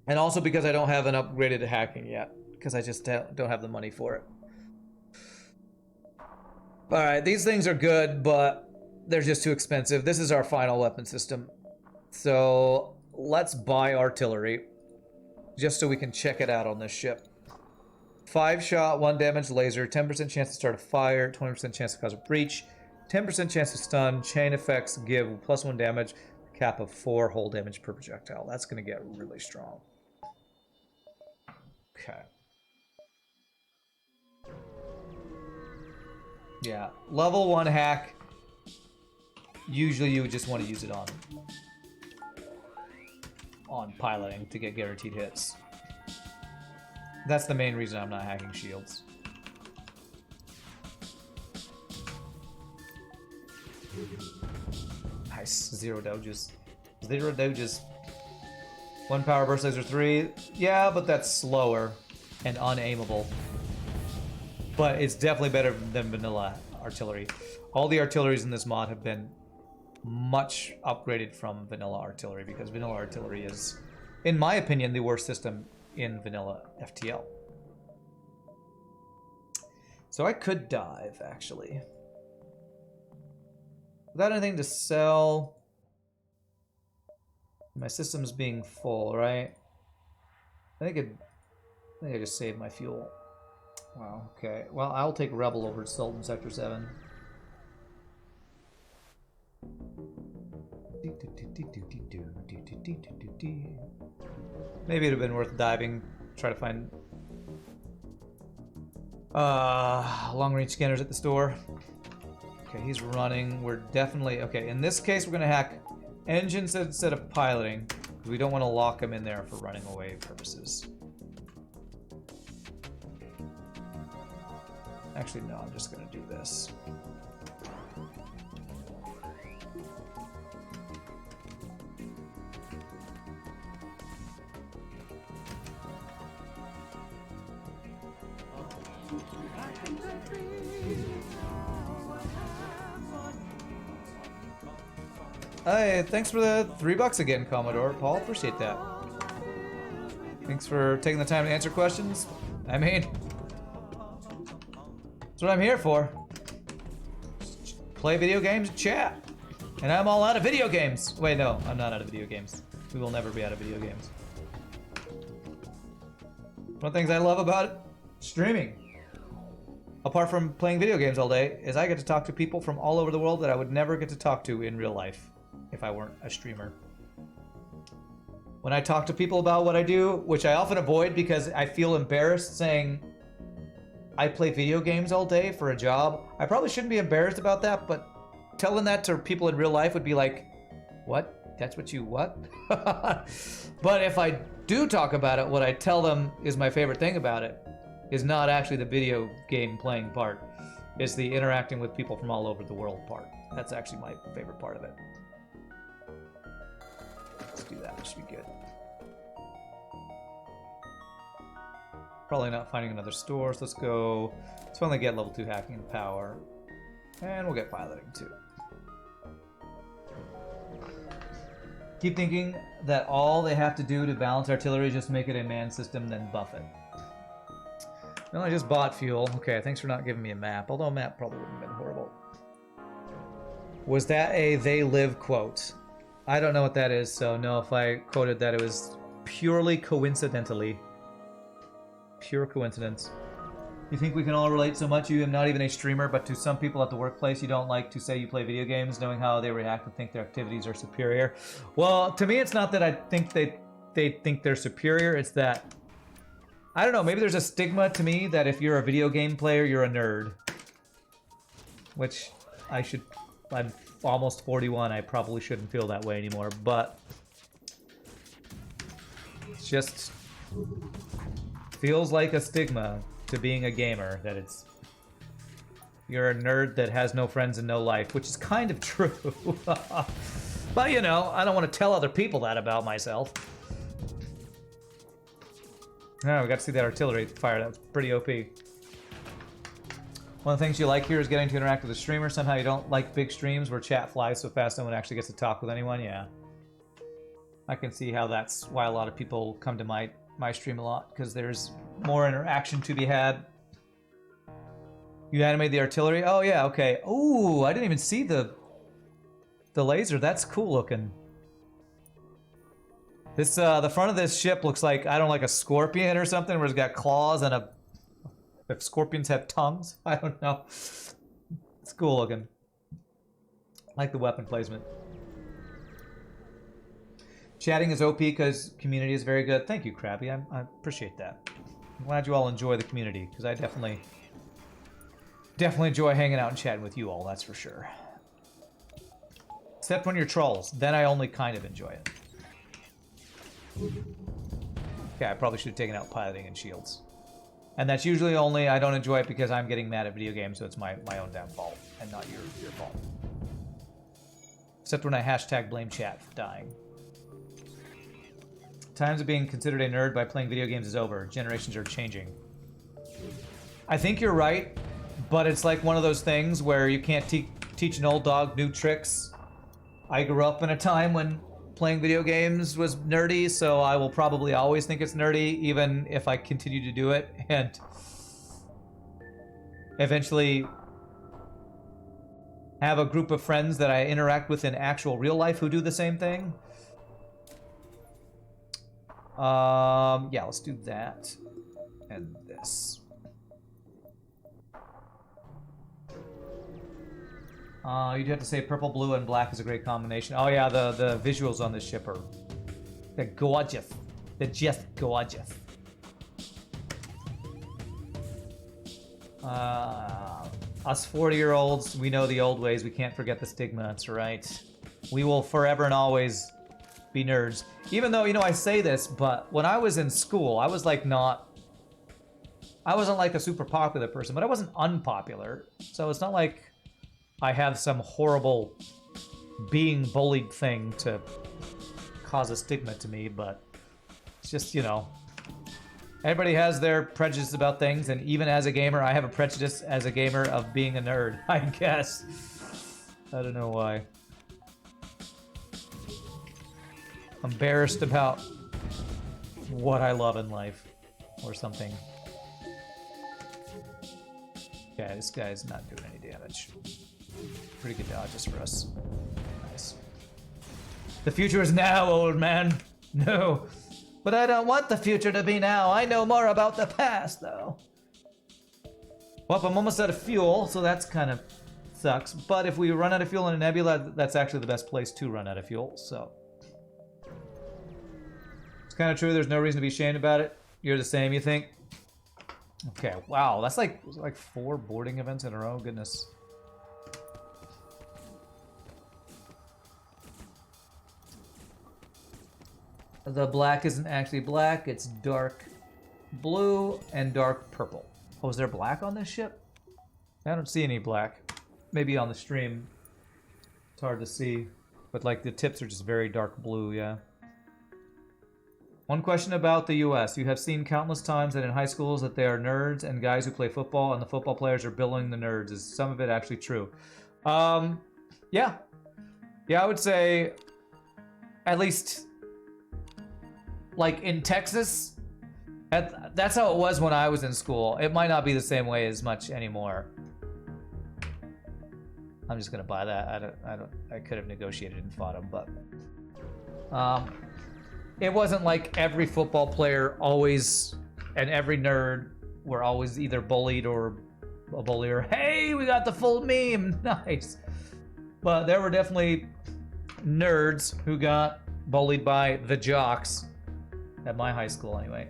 And also because I don't have an upgraded hacking yet. Because I just don't have the money for it. Alright, these things are good, but they're just too expensive. This is our final weapon system. So, let's buy artillery. Just so we can check it out on this ship. 5 shot, 1 damage laser, 10% chance to start a fire, 20% chance to cause a breach, 10% chance to stun, chain effects give +1 damage, cap of 4 hull damage per projectile. That's going to get really strong. Okay. Yeah, level 1 hack. Usually you would just want to use it on piloting to get guaranteed hits. That's the main reason I'm not hacking shields. Nice, 0 doges. 0 doges. 1 power burst laser 3. Yeah, but that's slower and unaimable. But it's definitely better than vanilla artillery. All the artilleries in this mod have been much upgraded from vanilla artillery because vanilla artillery is, in my opinion, the worst system in vanilla FTL. So I could dive, actually. Without anything to sell. My system's being full, right? I think I just saved my fuel. Wow, okay. Well, I'll take Rebel over Sultan Sector 7. Maybe it'd have been worth diving, try to find Long-range scanners at the store. Okay, he's running. We're definitely... Okay, in this case, we're going to hack engines instead of piloting. We don't want to lock him in there for running away purposes. Actually, no, I'm just going to do this. Hey, thanks for the $3 again, Commodore. Paul, appreciate that. Thanks for taking the time to answer questions. I mean, that's what I'm here for. Play video games and chat. And I'm all out of video games. Wait, no, I'm not out of video games. We will never be out of video games. One of the things I love about streaming, apart from playing video games all day, is I get to talk to people from all over the world that I would never get to talk to in real life if I weren't a streamer. When I talk to people about what I do, which I often avoid because I feel embarrassed saying I play video games all day for a job. I probably shouldn't be embarrassed about that, but telling that to people in real life would be like, what? That's what you what? But if I do talk about it, what I tell them is my favorite thing about it is not actually the video game playing part. It's the interacting with people from all over the world part. That's actually my favorite part of it. Let's do that. That should be good. Probably not finding another store, so let's go. Let's finally get level 2 hacking and power. And we'll get piloting too. Keep thinking that all they have to do to balance artillery is just make it a manned system, then buff it. Well, I just bought fuel. Okay, thanks for not giving me a map, although a map probably wouldn't have been horrible. Was that a "they live" quote? I don't know what that is, so no, if I quoted that, it was purely coincidentally. Pure coincidence. You think we can all relate so much? You am not even a streamer, but to some people at the workplace, you don't like to say you play video games, knowing how they react and think their activities are superior. Well, to me, it's not that I think they think they're superior. It's that, I don't know, maybe there's a stigma to me that if you're a video game player, you're a nerd. Which I'm almost 41, I probably shouldn't feel that way anymore, but it's just feels like a stigma to being a gamer, that you're a nerd that has no friends and no life, which is kind of true. But you know, I don't want to tell other people that about myself. Oh, we got to see that artillery fire. That was pretty OP. One of the things you like here is getting to interact with the streamer. Somehow you don't like big streams where chat flies so fast no one actually gets to talk with anyone. Yeah. I can see how that's why a lot of people come to my stream a lot, because there's more interaction to be had. You animated the artillery? Oh yeah, okay. Ooh, I didn't even see the laser. That's cool looking. This the front of this ship looks like, I don't know, like a scorpion or something, where it's got claws and if scorpions have tongues, I don't know. It's cool looking. I like the weapon placement. Chatting is OP because community is very good. Thank you, Krabby. I appreciate that. I'm glad you all enjoy the community, because I definitely enjoy hanging out and chatting with you all, that's for sure. Except when you're trolls. Then I only kind of enjoy it. Okay, I probably should have taken out piloting and shields. And that's usually only, I don't enjoy it because I'm getting mad at video games, so it's my own damn fault, and not your fault. Except when I hashtag blame chat for dying. Times of being considered a nerd by playing video games is over. Generations are changing. I think you're right, but it's like one of those things where you can't teach an old dog new tricks. I grew up in a time when playing video games was nerdy, so I will probably always think it's nerdy, even if I continue to do it, and eventually have a group of friends that I interact with in actual real life who do the same thing. Yeah, let's do that. And this. You'd have to say purple, blue, and black is a great combination. Oh yeah, the visuals on this ship they're gorgeous. They're just gorgeous. Us 40-year-olds, we know the old ways. We can't forget the stigma. That's right. We will forever and always be nerds. Even though, you know, I say this, but when I was in school, I was like I wasn't like a super popular person, but I wasn't unpopular. So it's not like I have some horrible being bullied thing to cause a stigma to me, but it's just, you know, everybody has their prejudice about things, and even as a gamer, I have a prejudice as a gamer of being a nerd, I guess. I don't know why. Embarrassed about what I love in life, or something. Yeah, this guy's not doing any damage. Pretty good dodges for us. Nice. The future is now, old man. No. But I don't want the future to be now. I know more about the past, though. Well, I'm almost out of fuel, so that's kind of sucks. But if we run out of fuel in a nebula, that's actually the best place to run out of fuel, so. It's kind of true. There's no reason to be ashamed about it. You're the same, you think? Okay, wow. That's like 4 boarding events in a row. Goodness. The black isn't actually black, it's dark blue and dark purple. Oh, is there black on this ship? I don't see any black. Maybe on the stream. It's hard to see. But like the tips are just very dark blue, yeah. One question about the US. You have seen countless times that in high schools that they are nerds and guys who play football and the football players are billing the nerds. Is some of it actually true? Yeah. Yeah, I would say at least like in Texas, that's how it was when I was in school. It might not be the same way as much anymore. I'm just gonna buy that. I could have negotiated and fought him, but it wasn't like every football player always and every nerd were always either bullied or a bully or, hey, we got the full meme, nice. But there were definitely nerds who got bullied by the jocks. At my high school, anyway.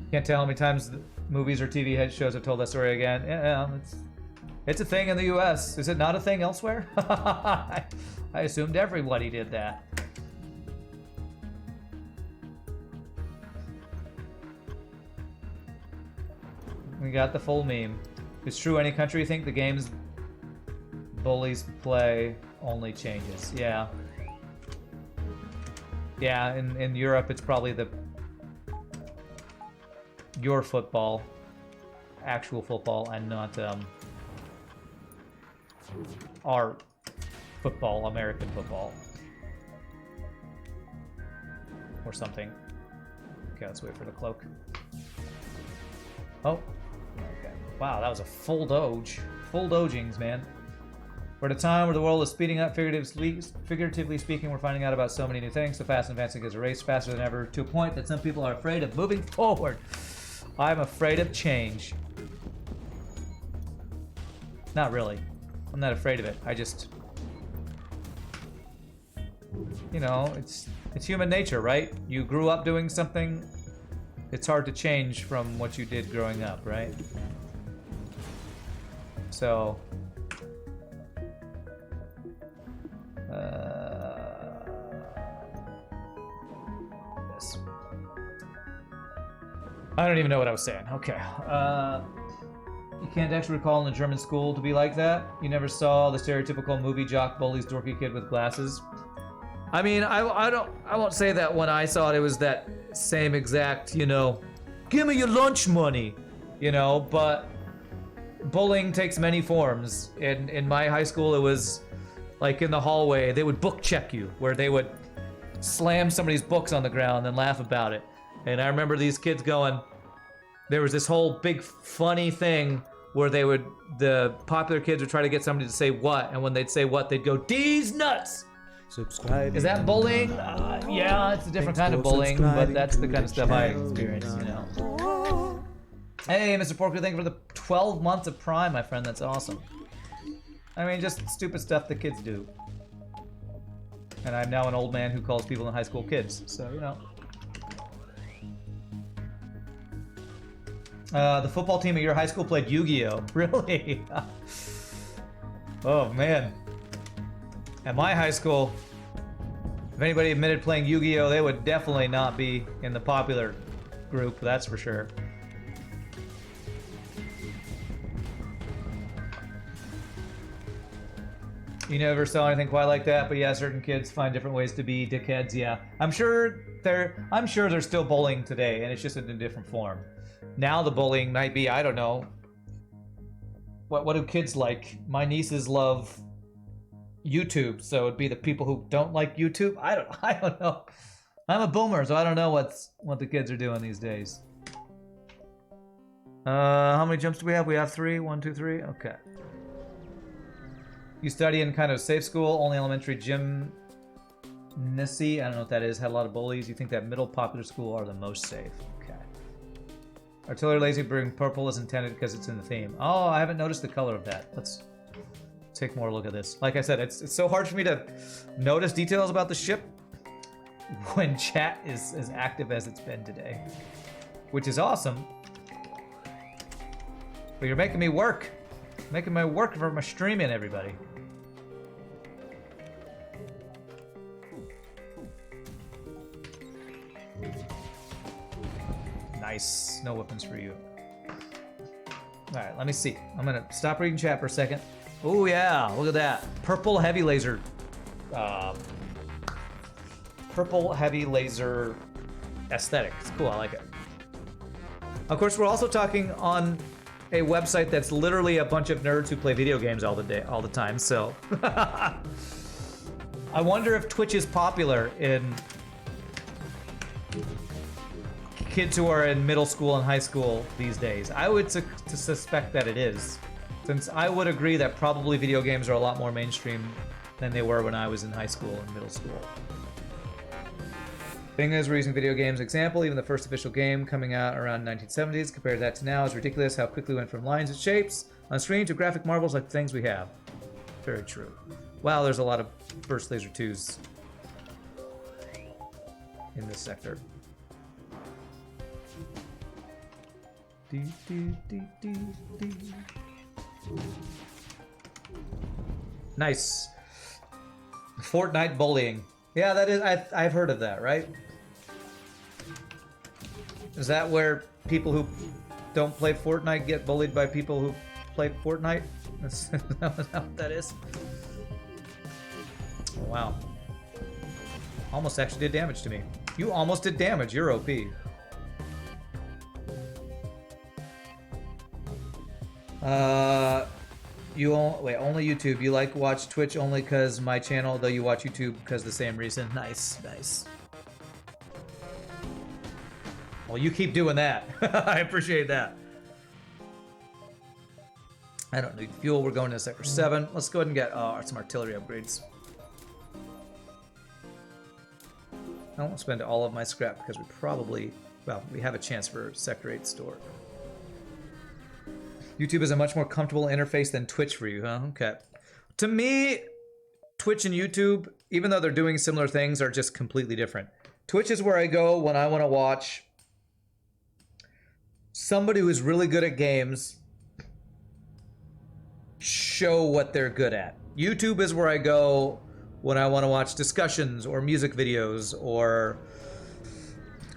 Can't tell how many times movies or TV shows have told that story again. Yeah, it's a thing in the US. Is it not a thing elsewhere? I assumed everybody did that. We got the full meme. It's true, any country you think the games bullies play only changes. Yeah. Yeah, in Europe, it's probably your football, actual football, and not our football, American football, or something. Okay, let's wait for the cloak. Oh, okay. Wow, that was a full doge. Full dogings, man. We're at a time where the world is speeding up, figuratively speaking. We're finding out about so many new things. So fast and advancing is a race faster than ever, to a point that some people are afraid of moving forward. I'm afraid of change. Not really. I'm not afraid of it. I just, you know, it's human nature, right? You grew up doing something. It's hard to change from what you did growing up, right? So. This. I don't even know what I was saying. Okay. You can't actually recall in a German school to be like that? You never saw the stereotypical movie jock bullies dorky kid with glasses? I mean, I won't say that when I saw it, it was that same exact, you know, give me your lunch money, you know, but bullying takes many forms. In my high school, it was like in the hallway, they would book check you, where they would slam somebody's books on the ground and laugh about it. And I remember these kids going, there was this whole big funny thing where the popular kids would try to get somebody to say what, and when they'd say what, they'd go, D's nuts! Subscribe. Is that bullying? Yeah, it's a different kind of bullying, but that's the kind of stuff I experience, you know. Hey, Mr. Porky, thank you for the 12 months of Prime, my friend. That's awesome. I mean, just stupid stuff the kids do. And I'm now an old man who calls people in high school kids, so, you know. The football team at your high school played Yu-Gi-Oh! Really? Oh, man. At my high school, if anybody admitted playing Yu-Gi-Oh!, they would definitely not be in the popular group, that's for sure. You never saw anything quite like that, but yeah, certain kids find different ways to be dickheads, yeah. I'm sure they're still bullying today, and it's just in a different form. Now the bullying might be, I don't know. What do kids like? My nieces love YouTube, so it'd be the people who don't like YouTube. I don't know. I'm a boomer, so I don't know what the kids are doing these days. How many jumps do we have? We have 3. 1, 2, 3. Okay. You study in kind of safe school, only elementary gymnasy. I don't know what that is. Had a lot of bullies. You think that middle popular school are the most safe. Okay. Artillery laser bring purple is intended because it's in the theme. Oh, I haven't noticed the color of that. Let's take more look at this. Like I said, it's so hard for me to notice details about the ship when chat is as active as it's been today, which is awesome. But you're making me work. Making my work for my streaming, everybody. Nice. No weapons for you. Alright, let me see. I'm gonna stop reading chat for a second. Oh yeah, look at that. Purple heavy laser. Purple heavy laser aesthetic. It's cool, I like it. Of course, we're also talking on a website that's literally a bunch of nerds who play video games all the time, so. I wonder if Twitch is popular in kids who are in middle school and high school these days. I would suspect that it is, since I would agree that probably video games are a lot more mainstream than they were when I was in high school and middle school. Thing is, we're using video games example. Even the first official game coming out around 1970s, compared to that to now, is ridiculous how quickly we went from lines and shapes on screen to graphic marvels like the things we have. Very true. Wow, there's a lot of burst laser 2s in this sector. Nice. Fortnite bullying. Yeah, that is. I've heard of that, right? Is that where people who don't play Fortnite get bullied by people who play Fortnite? Is that what that is? Oh, wow. Almost actually did damage to me. You almost did damage. You're OP. Only YouTube. You like watch Twitch only because my channel, though you watch YouTube because the same reason. Nice, nice. Well, you keep doing that. I appreciate that. I don't need fuel. We're going to Sector 7. Let's go ahead and get some artillery upgrades. I won't spend all of my scrap because we probably, well, we have a chance for Sector 8 store. YouTube is a much more comfortable interface than Twitch for you, huh? Okay. To me, Twitch and YouTube, even though they're doing similar things, are just completely different. Twitch is where I go when I want to watch somebody who's really good at games show what they're good at. YouTube is where I go when I want to watch discussions or music videos or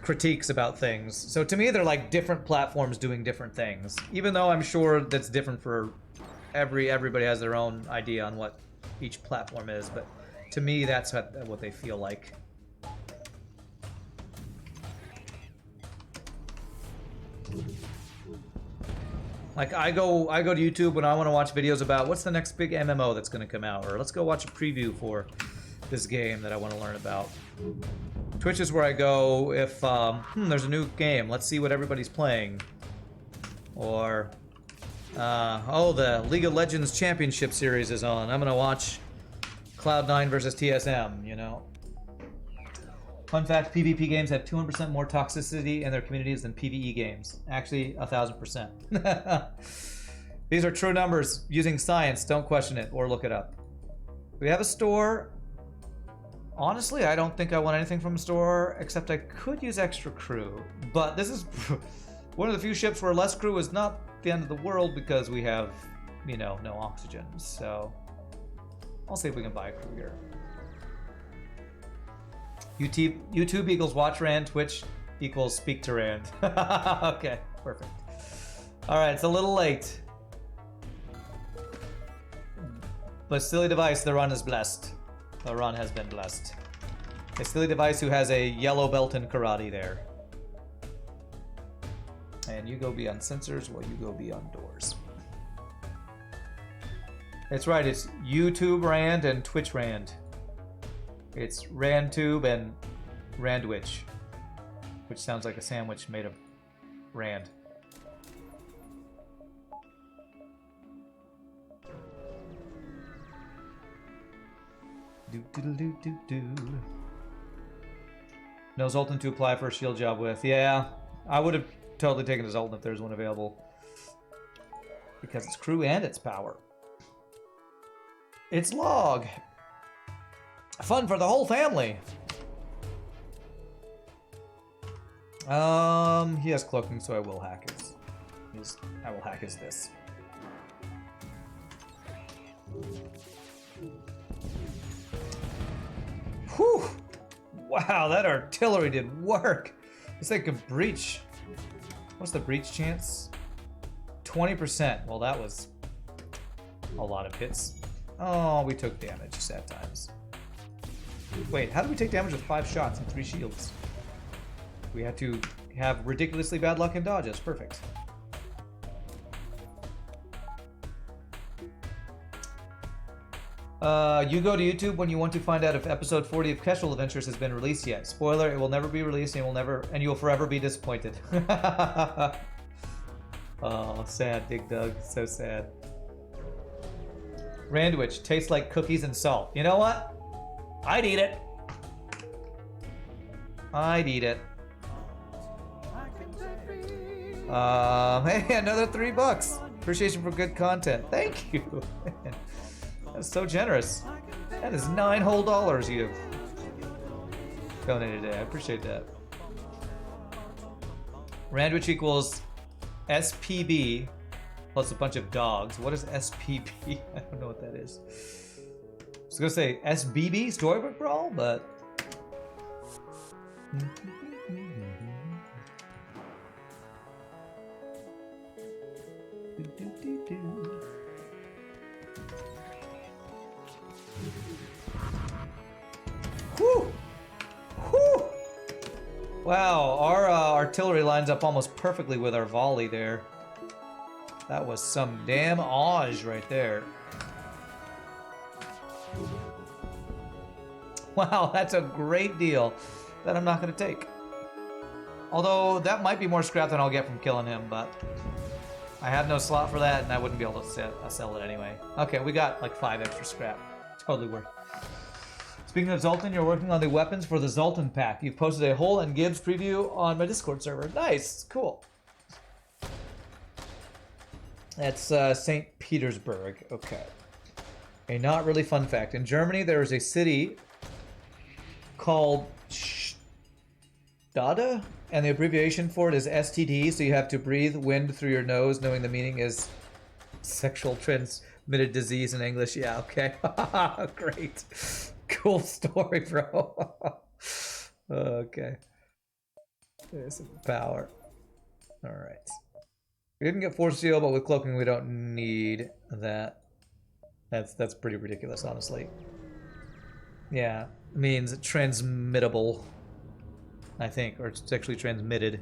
critiques about things. So to me, they're like different platforms doing different things. Even though I'm sure that's different for everybody has their own idea on what each platform is, but to me, that's what they feel like. Like I go to YouTube when I want to watch videos about what's the next big MMO that's going to come out, or let's go watch a preview for this game that I want to learn about. Twitch is where I go if there's a new game. Let's see what everybody's playing. Or oh, the League of Legends Championship Series is on. I'm gonna watch Cloud9 versus TSM. You know. Fun fact: PvP games have 200% more toxicity in their communities than PvE games. Actually, 1,000%. These are true numbers using science. Don't question it or look it up. We have a store. Honestly, I don't think I want anything from a store, except I could use extra crew. But this is One of the few ships where less crew is not the end of the world because we have, you know, no oxygen. So I'll see if we can buy a crew here. YouTube equals watch Rand, Twitch equals speak to Rand. Okay, perfect. All right, it's a little late. But silly device, the run is blessed. The run has been blessed. A silly device who has a yellow belt in karate there. And you go beyond sensors while you go beyond doors. That's right, it's YouTube Rand and Twitch Rand. It's RandTube and Randwich, which sounds like a sandwich made of Rand. Do. No Zoltan to apply for a shield job with. Yeah, I would have totally taken a Zoltan if there's one available. Because it's crew and it's power. It's log. Fun for the whole family. He has cloaking, so I will hack his. I will hack his this. Whew! Wow, that artillery did work. This thing can breach. What's the breach chance? 20%. Well, that was a lot of hits. Oh, we took damage, sad times. Wait, how did we take damage with 5 shots and 3 shields? We had to have ridiculously bad luck in dodges. Perfect. You go to YouTube when you want to find out if episode 40 of Kestrel Adventures has been released yet. Spoiler, it will never be released and you will forever be disappointed. Oh, sad, Big Doug. So sad. Randwich tastes like cookies and salt. You know what? I'd eat it. I'd eat it. Hey, another $3. Appreciation for good content. Thank you. That's so generous. That is $9 whole you've donated today. I appreciate that. Randwich equals SPB plus a bunch of dogs. What is SPB? I don't know what that is. I was gonna say SBB, Storybook Brawl, but whew! Whew! Wow, our artillery lines up almost perfectly with our volley there. That was some damn Aj right there. Wow, that's a great deal that I'm not going to take. Although, that might be more scrap than I'll get from killing him, but I have no slot for that, and I wouldn't be able to sell it anyway. Okay, we got like 5 extra scrap. Totally worth it. Speaking of Zoltan, you're working on the weapons for the Zoltan pack. You've posted a Hole and Gibbs preview on my Discord server. Nice, cool. That's St. Petersburg. Okay. A not really fun fact. In Germany, there is a city called Stade, and the abbreviation for it is STD, so you have to breathe wind through your nose, knowing the meaning is sexual transmitted disease in English. Yeah, okay. Great. Cool story, bro. Okay. There's some power. Alright. We didn't get Force Seal, but with cloaking we don't need that. That's pretty ridiculous, honestly. Yeah, it means transmittable, I think, or it's actually transmitted.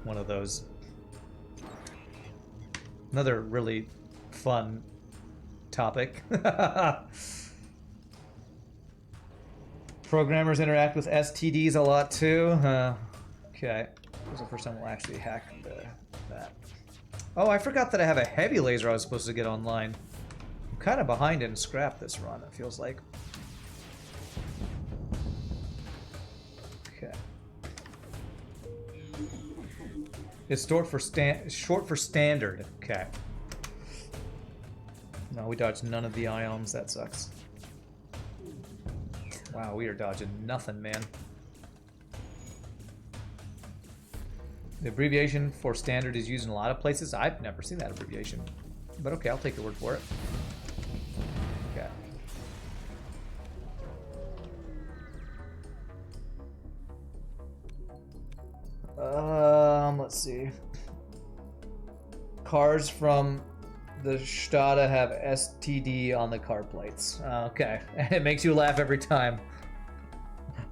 One of those. Another really fun topic. Programmers interact with STDs a lot too. Okay, this is the first time we'll actually hack that. Oh, I forgot that I have a heavy laser I was supposed to get online. I'm kind of behind in scrap this run, it feels like. Okay. It's short for standard. Okay. No, we dodged none of the ions. That sucks. Wow, we are dodging nothing, man. The abbreviation for standard is used in a lot of places. I've never seen that abbreviation. But okay, I'll take your word for it. Okay. Let's see. Cars from the Stade have STD on the car plates. Okay, and it makes you laugh every time.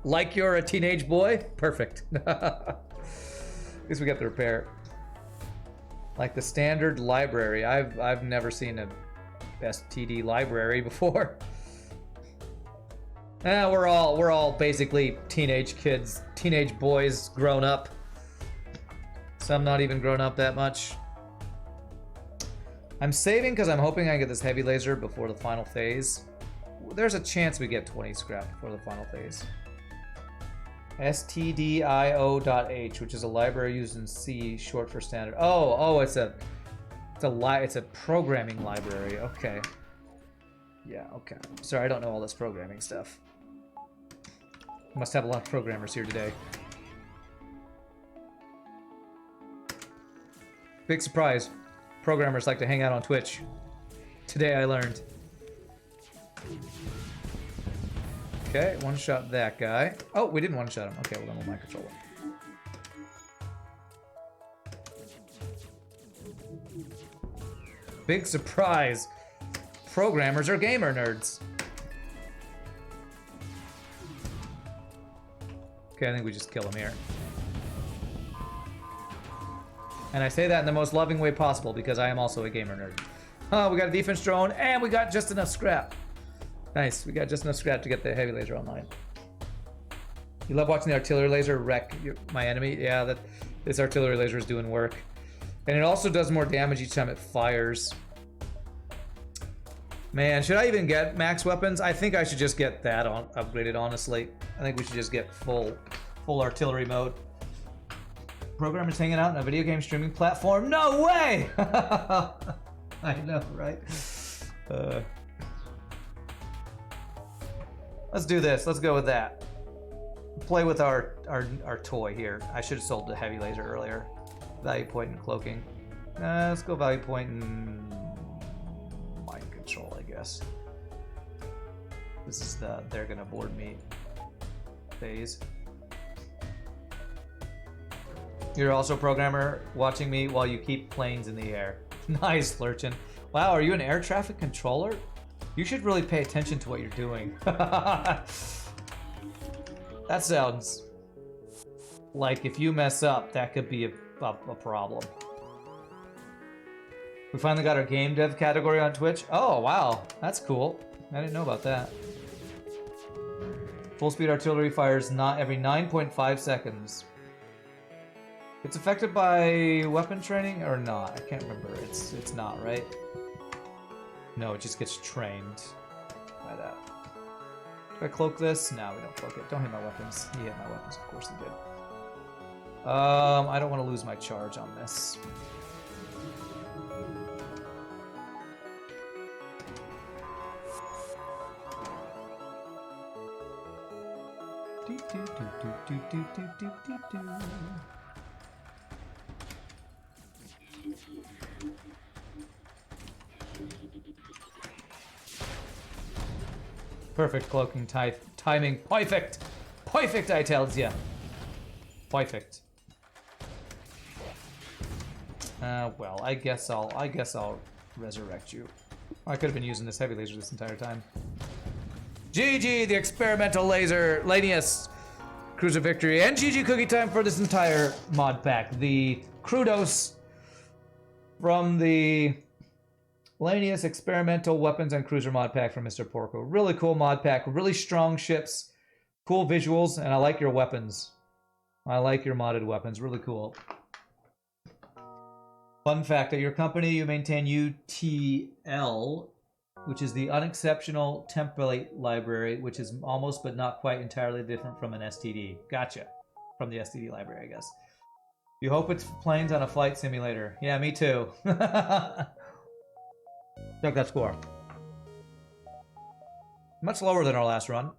Like you're a teenage boy? Perfect. At least we got the repair. Like the standard library. I've never seen a STD library before. We're all basically teenage kids, teenage boys grown up. Some not even grown up that much. I'm saving because I'm hoping I get this heavy laser before the final phase. There's a chance we get 20 scrap before the final phase. stdio.h, which is a library used in C, short for standard. It's a programming library. Okay. Yeah, okay. Sorry, I don't know all this programming stuff. Must have a lot of programmers here today. Big surprise. Programmers like to hang out on Twitch. Today I learned. Okay, one-shot that guy. Oh, we didn't one-shot him. Okay, well then we'll mind control him. Big surprise. Programmers are gamer nerds. Okay, I think we just kill him here. And I say that in the most loving way possible because I am also a gamer nerd. Oh, we got a defense drone and we got just enough scrap. Nice, we got just enough scrap to get the heavy laser online. You love watching the artillery laser wreck my enemy? Yeah, this artillery laser is doing work. And it also does more damage each time it fires. Man, should I even get max weapons? I think I should just get that upgraded, honestly. I think we should just get full artillery mode. Programmers hanging out on a video game streaming platform? No way! I know, right? Let's do this. Let's go with that. Play with our toy here. I should have sold the heavy laser earlier. Value point and cloaking. Let's go value point and mind control, I guess. This is the they're gonna board me phase. You're also a programmer watching me while you keep planes in the air. Nice, Lurchin. Wow, are you an air traffic controller? You should really pay attention to what you're doing. That sounds like if you mess up, that could be a problem. We finally got our game dev category on Twitch. Oh, wow. That's cool. I didn't know about that. Full speed artillery fires not every 9.5 seconds. It's affected by weapon training or not? I can't remember. It's not, right? No, it just gets trained by that. Do I cloak this? No, we don't cloak it. Don't hit my weapons. He hit my weapons, of course he did. I don't want to lose my charge on this. Perfect cloaking timing. Perfect. Perfect, I tells ya. Perfect. Well, I guess I'll resurrect you. I could have been using this heavy laser this entire time. GG, the experimental laser, Lanius, Cruiser Victory, and GG Cookie Time for this entire mod pack. The Kru-dos from the Lanius Experimental Weapons and Cruiser mod pack from Mr. Porco. Really cool mod pack, really strong ships, cool visuals, and I like your weapons. I like your modded weapons, really cool. Fun fact, at your company you maintain UTL, which is the Unexceptional Template Library, which is almost but not quite entirely different from an STD. Gotcha. From the STD library, I guess. You hope it's planes on a flight simulator. Yeah, me too. Check that score. Much lower than our last run.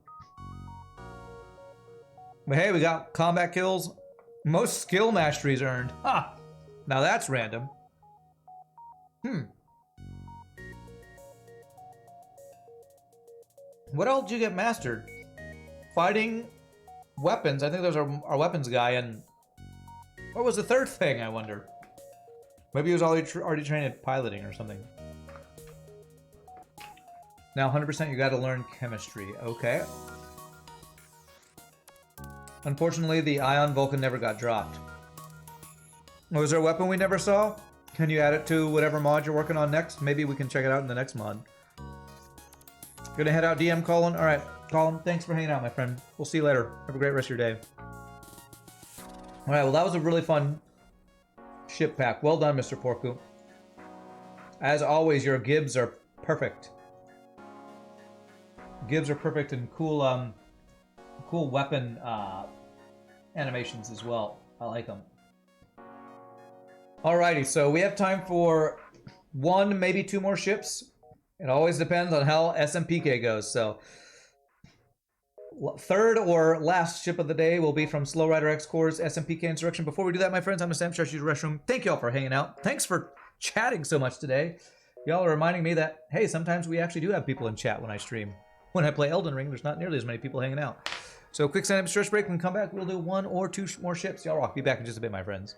But hey, we got combat kills Most skill masteries earned. Ha! Now that's random. What else did you get mastered? Fighting, weapons. I think those are our weapons guy. And what was the third thing, I wonder? Maybe he was already trained at piloting or something. Now 100% you gotta learn chemistry. Okay. Unfortunately, the Ion Vulcan never got dropped. Was there a weapon we never saw? Can you add it to whatever mod you're working on next? Maybe we can check it out in the next mod. Gonna head out DM Colin. Alright, Colin, thanks for hanging out, my friend. We'll see you later. Have a great rest of your day. Alright, well that was a really fun ship pack. Well done, Mr. Porku. As always, your Gibbs are perfect. Gibbs are perfect and cool, cool weapon animations as well. I like them. Alrighty, so we have time for one, maybe two more ships. It always depends on how SMPK goes. So, third or last ship of the day will be from Slow Rider X Corps' SMPK Insurrection. Before we do that, my friends, I'm a Sam Shush, use the restroom. Thank y'all for hanging out. Thanks for chatting so much today. Y'all are reminding me that, hey, sometimes we actually do have people in chat when I stream. When I play Elden Ring, there's not nearly as many people hanging out. So, quick stand-up stretch break and come back. We'll do one or two more ships. Y'all rock. Be back in just a bit, my friends.